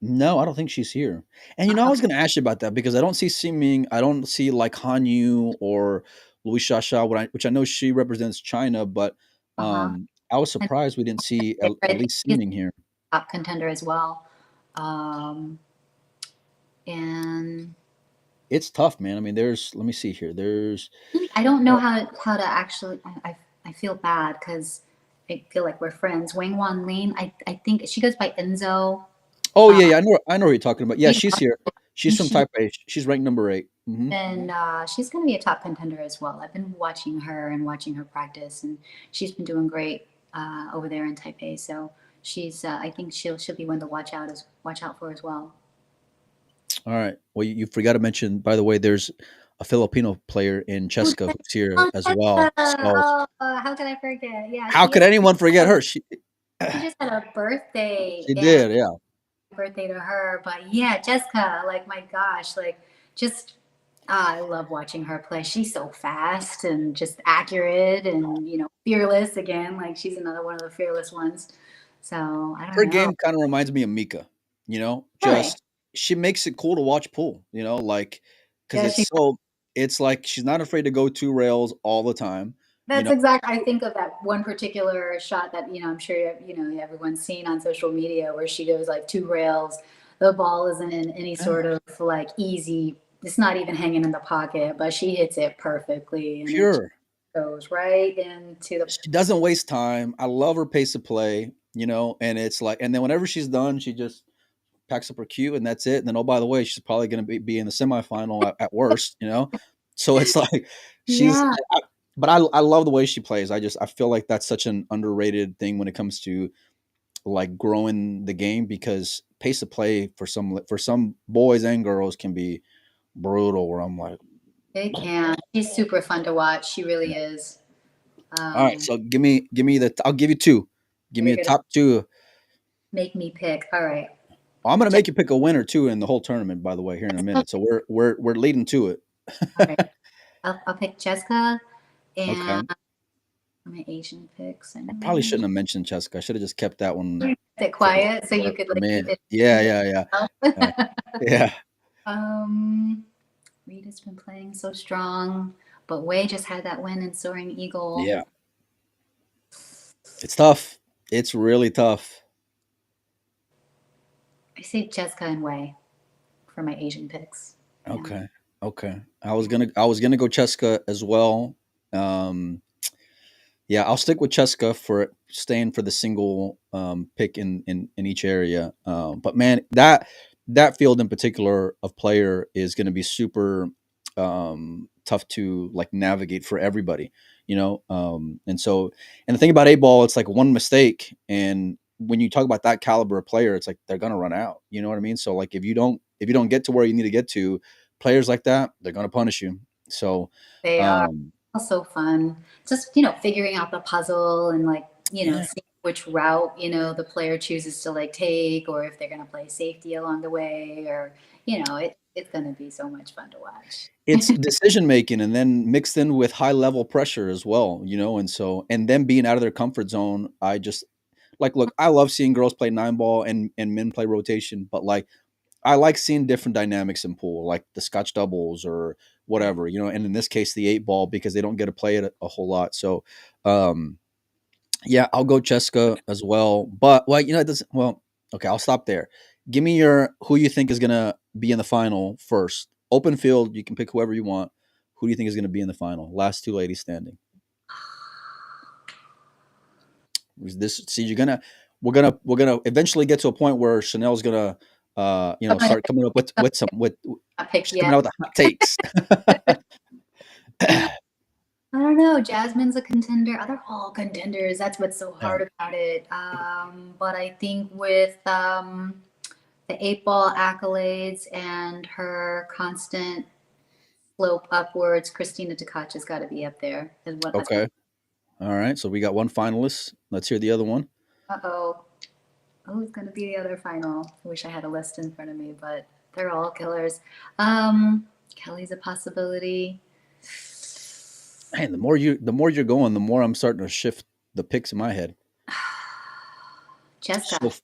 No, I don't think she's here. And I was Okay. going to ask you about that because I don't see Ximing, I don't see like Han Yu or Louis Shasha, which I know she represents China, but Uh-huh. I was surprised we didn't see at least He's Ximing here. a top contender as well. And It's tough, man. I mean, let me see here. I don't know how to actually. I feel bad because I feel like we're friends. Wang Wanlin. I think she goes by Enzo. Oh yeah, I know what you're talking about. Yeah, she's here. She's from She- Taipei. She's ranked number 8. Mhm. And she's going to be a top contender as well. I've been watching her and watching her practice, and she's been doing great over there in Taipei. So she's. I think she'll be one to watch out for as well. All right. Well, you forgot to mention, by the way, there's a Filipino player in Cheska who's here as well. So How can I forget? Yeah, how could anyone forget her? She just had a birthday. She did, yeah. Birthday to her, but yeah, Jessica, like my gosh, like just I love watching her play. She's so fast and just accurate and fearless again. Like she's another one of the fearless ones. So I Her don't know. game kind of reminds me of Mika, Really? just she makes it cool to watch pool, like because Yeah, it's like she's not afraid to go 2 rails all the time. that's exactly. I think of that one particular shot that I'm sure everyone's seen on social media where she goes like 2 rails. The ball isn't in any sort of like easy. It's not even hanging in the pocket, but she hits it perfectly and Pure. it goes right into the. She doesn't waste time. I love her pace of play, and it's like, and then whenever she's done, she just packs up her cue and that's it. And then, oh, by the way, she's probably going to be in the semifinal at worst, So it's like Yeah. But I love the way she plays. I feel like that's such an underrated thing when it comes to like growing the game because pace of play for some boys and girls can be brutal. Where I'm like, It can. She's super fun to watch. She really is. all right, so give me I'll give you 2. Give me a top 2. Make me pick. All right. Well, I'm gonna make you pick a winner too in the whole tournament. By the way, here in a minute. So we're leading to it. All right. I'll pick Jessica and Okay. my Asian picks. I probably shouldn't have mentioned Jessica. I should have just kept that one. Keep it quiet so you could like keep it. Yeah. Yeah. Rita's been playing so strong, but Wei just had that win in Soaring Eagle. Yeah. It's tough. It's really tough. I say Jessica and Wei for my Asian picks. Okay. I was gonna go Cheska as well. Yeah, I'll stick with Cheska for staying for the single pick in each area. But man, that field in particular of player is going to be super tough to like navigate for everybody, and the thing about 8-ball, it's like one mistake, and when you talk about that caliber of player, it's like they're going to run out. You know what I mean? So like if you don't get to where you need to get to, players like that, they're going to punish you. So they are so fun. Just figuring out the puzzle and like seeing which route the player chooses to like take, or if they're going to play safety along the way, or it's going to be so much fun to watch. It's decision making, and then mixed in with high level pressure as well, and then being out of their comfort zone. I just look, I love seeing girls play 9-ball and men play rotation, but like I like seeing different dynamics in pool, like the Scotch doubles or whatever, and in this case, the 8-ball, because they don't get to play it a whole lot. So, yeah, I'll go Cheska as well. But, it doesn't, okay, I'll stop there. Give me who you think is going to be in the final first. Open field, you can pick whoever you want. Who do you think is going to be in the final? Last 2 ladies standing. We're gonna eventually get to a point where Chanel's gonna start coming up with she's coming out with the hot takes. I don't don't know. Jasmine's a contender. They're all contenders. That's what's so Yeah. hard about it. But I think with the 8 ball accolades and her constant slope upwards, Christina Takacha's got to be up there. Is what? Okay. All right. So we got one finalist. Let's hear the other one. Uh-oh. Who's going to be the other final? I wish I had a list in front of me, but they're all killers. Kelly's a possibility. Man, the more you're going, the more I'm starting to shift the picks in my head. Jessica. So,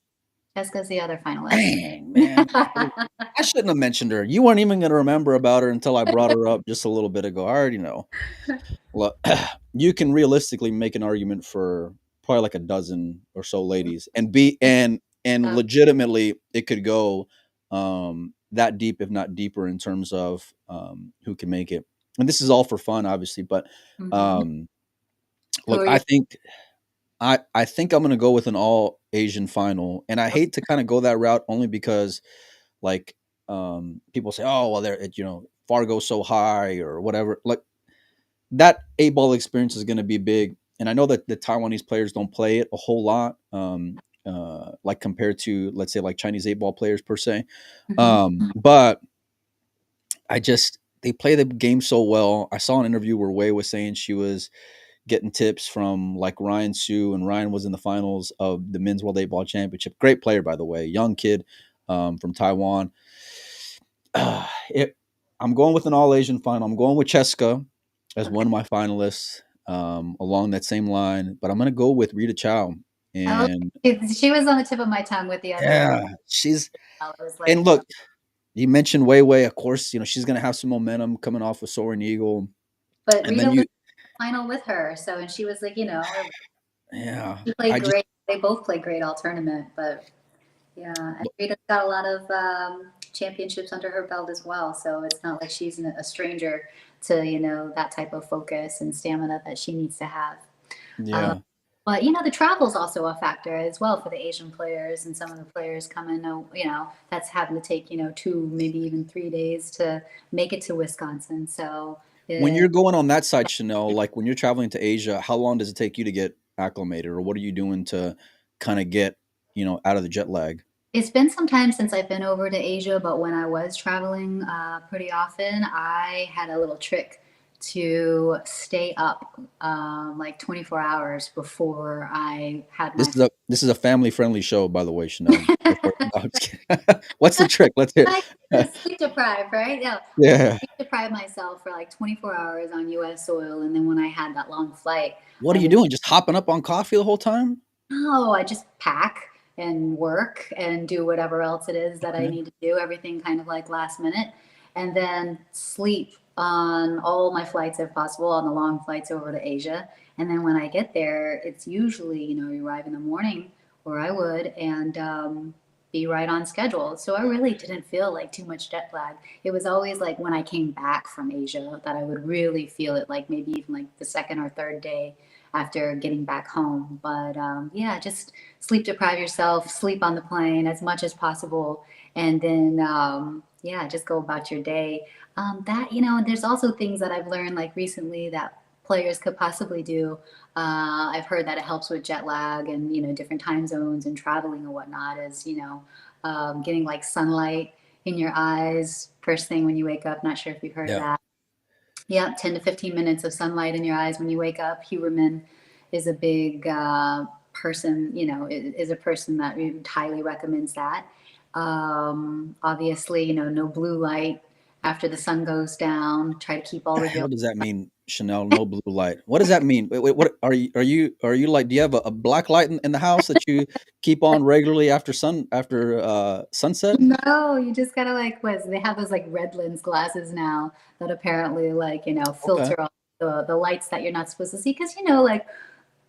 Jessica's the other finalist. dang, man. I shouldn't have mentioned her. You weren't even going to remember about her until I brought her up just a little bit ago. I already know. Well, you can realistically make an argument for probably like a dozen or so ladies, and legitimately it could go that deep, if not deeper, in terms of who can make it. And this is all for fun, obviously, but look, I think I'm going to go with an all Asian final, and I hate to kind of go that route only because, like, people say, "Oh, well, Fargo's so high" or whatever. Like, that 8 ball experience is going to be big, and I know that the Taiwanese players don't play it a whole lot, like compared to, let's say, like Chinese 8 ball players per se. But they play the game so well. I saw an interview where Wei was saying she was getting tips from like Ryan Su, and Ryan was in the finals of the men's World 8 ball championship. Great player, by the way, young kid from Taiwan. I'm going with an all Asian final. I'm going with Cheska as one of my finalists along that same line, but I'm going to go with Rita Chow. And she was on the tip of my tongue with the other. Yeah, and look, you mentioned Wei. Of course, she's going to have some momentum coming off with Soaring Eagle. But Rita was final with her, and she was like, yeah, she played great. They both played great all tournament, but yeah, and Rita's got a lot of championships under her belt as well, so it's not like she's a stranger to that type of focus and stamina that she needs to have. Yeah. But the travel is also a factor as well for the Asian players, and some of the players come in, that's having to take 2, maybe even 3 days to make it to Wisconsin. So when you're going on that side, Shanelle, like when you're traveling to Asia, how long does it take you to get acclimated, or what are you doing to kind of get out of the jet lag? It's been some time since I've been over to Asia, but when I was traveling pretty often, I had a little trick to stay up like 24 hours before I had my. This is a family friendly show, by the way, Shanelle. What's the trick? Let's hear. Sleep deprived, right? Yeah. Sleep deprived myself for like 24 hours on U.S. soil, and then when I had that long flight, what are you doing? Just hopping up on coffee the whole time? No, I just pack and work and do whatever else it is that I need to do. Everything kind of like last minute, and then sleep on all my flights if possible, on the long flights over to Asia. And then when I get there, it's usually, you arrive in the morning, or I would, and be right on schedule. So I really didn't feel like too much jet lag. It was always like when I came back from Asia that I would really feel it, like maybe even like the second or third day after getting back home. But yeah, just sleep deprive yourself, sleep on the plane as much as possible, and then yeah, just go about your day. There's also things that I've learned like recently that players could possibly do. I've heard that it helps with jet lag and different time zones and traveling and whatnot. Is getting like sunlight in your eyes first thing when you wake up. Not sure if you've heard of that. Yeah, 10 to 15 minutes of sunlight in your eyes when you wake up. Huberman is a big person, is a person that highly recommends that. Obviously, no blue light after the sun goes down. Try to keep all the. What does that mean, Shanelle? No blue light. What does that mean? Wait, what are you like? Do you have a black light in the house that you keep on regularly after sunset? No, you just gotta they have those like red lens glasses now that apparently filter off the lights that you're not supposed to see, because like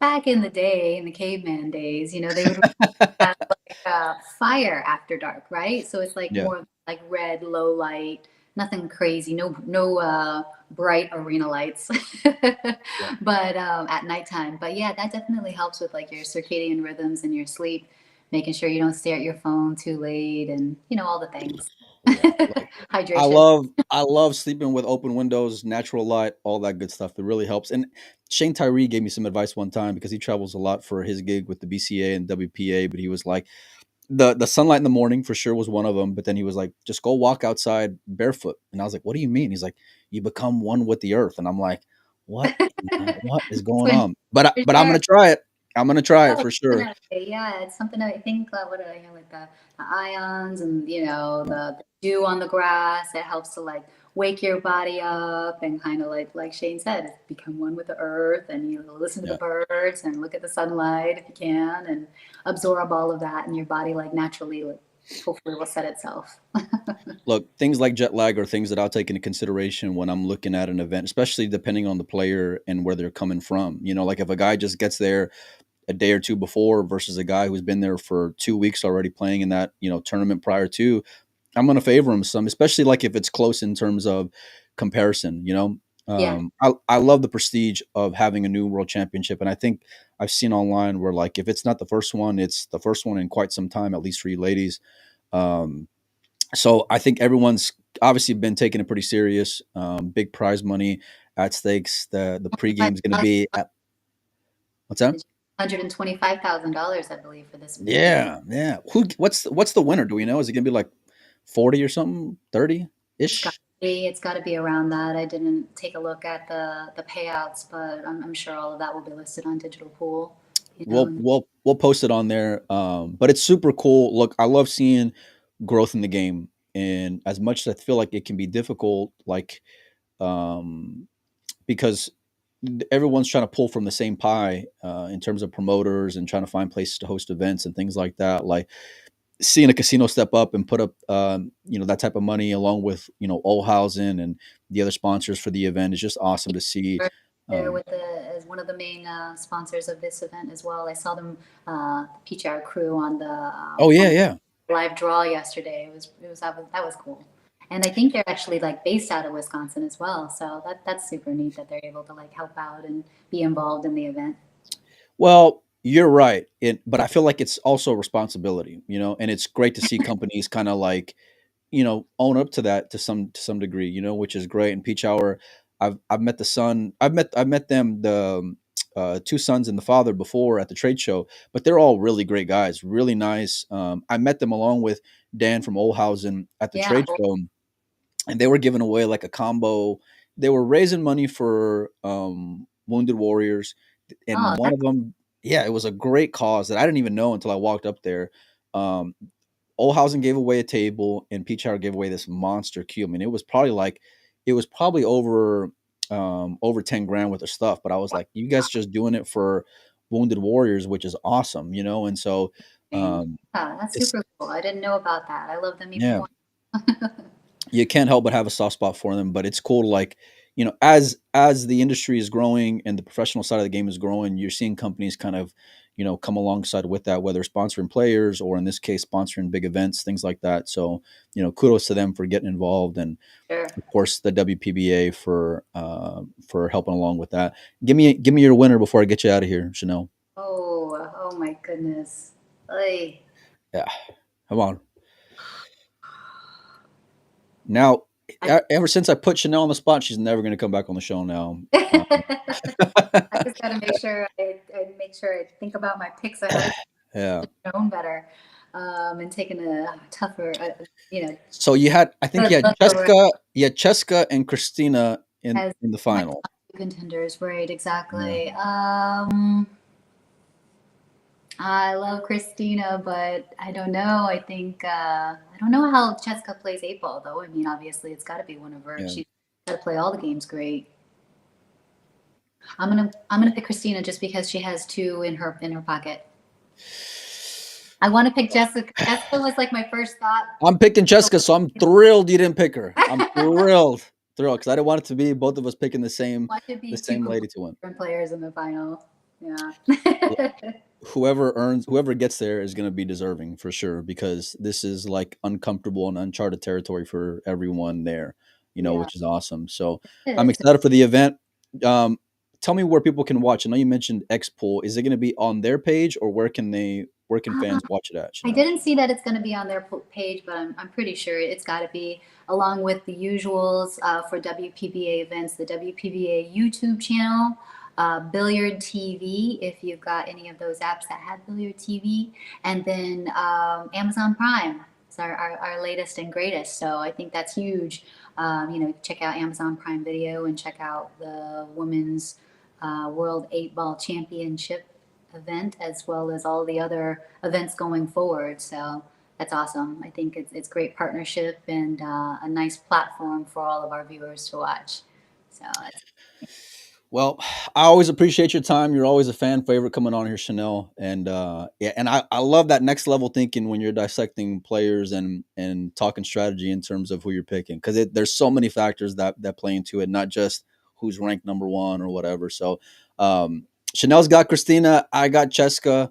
back in the day, in the caveman days, they would have like fire after dark, right? So it's like more like red, low light, nothing crazy, no bright arena lights, but at nighttime. But yeah, that definitely helps with like your circadian rhythms and your sleep, making sure you don't stare at your phone too late, and all the things. Yeah. Look, Hydration. I love sleeping with open windows, natural light, all that good stuff. It really helps. And Shane Tyree gave me some advice one time because he travels a lot for his gig with the BCA and WPA. But he was like, the sunlight in the morning for sure was one of them. But then he was like, just go walk outside barefoot. And I was like, what do you mean? He's like, you become one with the earth. And I'm like, what is going Swim on? But I'm sure. gonna try it. I'm gonna try it Oh, for sure. definitely. Yeah, it's something I think, what did I hear, like the ions and, the dew on the grass. It helps to like wake your body up and kind of like Shane said, become one with the earth, and listen to the Yeah. birds and look at the sunlight if you can, and absorb all of that, and your body like naturally, like, hopefully will set itself. Look, things like jet lag are things that I'll take into consideration when I'm looking at an event, especially depending on the player and where they're coming from. Like if a guy just gets there a day or two before versus a guy who's been there for 2 weeks already playing in that, tournament prior to, I'm going to favor him some, especially like if it's close in terms of comparison. Yeah, I love the prestige of having a new world championship. And I think I've seen online where like, if it's not the first one, it's the first one in quite some time, at least for you ladies. Um, so I think everyone's obviously been taking it pretty serious. Big prize money at stakes. The pregame is going to be at what's that? $125,000, I believe, for this pregame. Yeah, yeah. What's the winner? Do we know? Is it going to be like 40 or something, 30 It's got ish? to be. It's got to be around that. I didn't take a look at the payouts, but I'm sure all of that will be listed on Digital Pool. We'll And we'll post it on there. But it's super cool. Look, I love seeing growth in the game, and as much as I feel like it can be difficult, like um, because everyone's trying to pull from the same pie in terms of promoters and trying to find places to host events and things like that. Like seeing a casino step up and put up, that type of money along with, Olhausen and the other sponsors for the event is just awesome to see. there Um, with as one of the main sponsors of this event as well. I saw them, the PCR crew oh yeah, on yeah, the live draw yesterday. That was cool. And I think they're actually like based out of Wisconsin as well. So that's super neat that they're able to like help out and be involved in the event. Well, you're right. But I feel like it's also a responsibility, and it's great to see companies kind of like, own up to that to some degree, which is great. And Peach Hour, I've met the son, I've met them, the two sons and the father before at the trade show, but they're all really great guys, really nice. I met them along with Dan from Olhausen at the Yeah. trade show, and they were giving away like a combo. They were raising money for wounded warriors, and Oh, one of them, yeah, it was a great cause that I didn't even know until I walked up there. Um, Olhausen gave away a table, and Peach Hour gave away this monster cube. I mean, it was probably over 10 grand worth of stuff. But I was like, you guys just doing it for wounded warriors, which is awesome. And so, yeah, um, that's it's super cool. I didn't know about that. I love them even yeah, more. you can't help but have a soft spot for them. But it's cool to like, as the industry is growing and the professional side of the game is growing, you're seeing companies kind of, come alongside with that, whether sponsoring players or in this case sponsoring big events, things like that. So, kudos to them for getting involved, and Sure. of course the WPBA for helping along with that. Give me your winner before I get you out of here, Chanel. Oh my goodness. Ay. Yeah, come on. Now, I, ever since I put Chanel on the spot, she's never going to come back on the show now. I just got to make sure I think about my picks ahead of Yeah. known better, and taking a tougher, So I think good look over You had Cheska and Christina in as in the my final. top two contenders. Right, Yeah. exactly. I love Christina, but I don't know. I don't know how Cheska plays eight ball though. I mean, obviously, it's got to be one of her. Yeah. She's got to play all the games great. I'm gonna pick Christina just because she has two in her pocket. I want to pick Jessica. Jessica was like my first thought. I'm picking Cheska, so I'm thrilled you didn't pick her. I'm thrilled because I didn't want it to be both of us picking the same Want to the be two same completely lady to win. different players in the final. Yeah. Whoever gets there is going to be deserving for sure, because this is like uncomfortable and uncharted territory for everyone there, Yeah. which is awesome. So It I'm is. excited for the event. Um, Tell me where people can watch. I know you mentioned X Pool. Is it going to be on their page, or where can they where can fans watch it at? I Shanelle? didn't see that it's going to be on their page, but I'm pretty sure it's got to be, along with the usuals for WPBA events, the WPBA YouTube channel, Billiard TV, if you've got any of those apps that have Billiard TV, and then Amazon Prime. It's our latest and greatest. So I think that's huge. Check out Amazon Prime Video and check out the Women's World 8-Ball Championship event, as well as all the other events going forward. So that's awesome. I think it's great partnership and a nice platform for all of our viewers to watch. So Well, I always appreciate your time. You're always a fan favorite coming on here, Shanelle. And yeah, and I love that next level thinking when you're dissecting players and talking strategy in terms of who you're picking, because there's so many factors that play into it, not just who's ranked number one or whatever. So Chanel's got Christina, I got Cheska.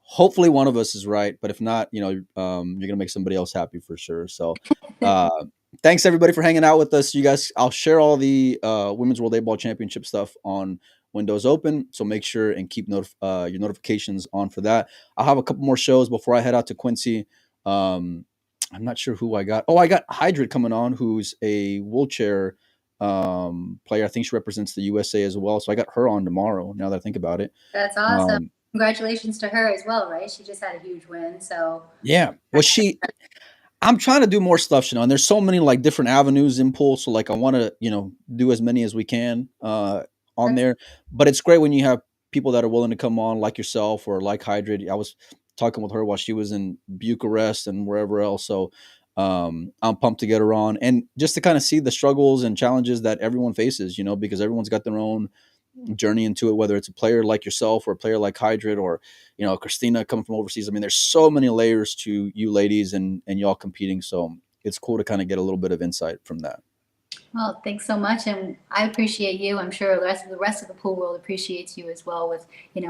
Hopefully one of us is right, but if not, you're gonna make somebody else happy for sure. So thanks everybody for hanging out with us. You guys, I'll share all the Women's World 8-Ball Championship stuff on Windows Open, so make sure and keep your notifications on for that. I'll have a couple more shows before I head out to Quincy. I'm not sure who I got. Oh, I got Hydrid coming on, who's a wheelchair player. I think she represents the USA as well, so I got her on tomorrow, now that I think about it. that's awesome. Congratulations to her as well, right? She just had a huge win. So yeah, well, I'm trying to do more stuff, and there's so many like different avenues in pool. So like I want to, do as many as we can on there. But it's great when you have people that are willing to come on, like yourself or like Hydrid. I was talking with her while she was in Bucharest and wherever else. So I'm pumped to get her on, and just to kind of see the struggles and challenges that everyone faces, because everyone's got their own journey into it, whether it's a player like yourself or a player like Hydrid or Christina coming from overseas. I mean, there's so many layers to you ladies and y'all competing, so it's cool to kind of get a little bit of insight from that. Well, thanks so much, and I appreciate you. I'm sure the rest of the pool world appreciates you as well, with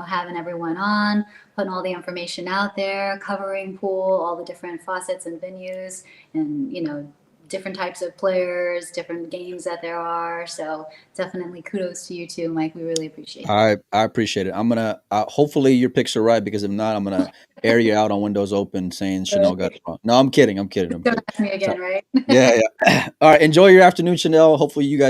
having everyone on, putting all the information out there, covering pool, all the different faucets and venues, and different types of players, different games that there are. So definitely kudos to you too, Mike. We really appreciate it. I appreciate it. I'm gonna hopefully your picks are right, because if not, I'm gonna air you out on Windows Open saying Shanelle got it wrong. No, I'm kidding. Don't ask me again, right? Yeah. All right. Enjoy your afternoon, Shanelle. Hopefully you guys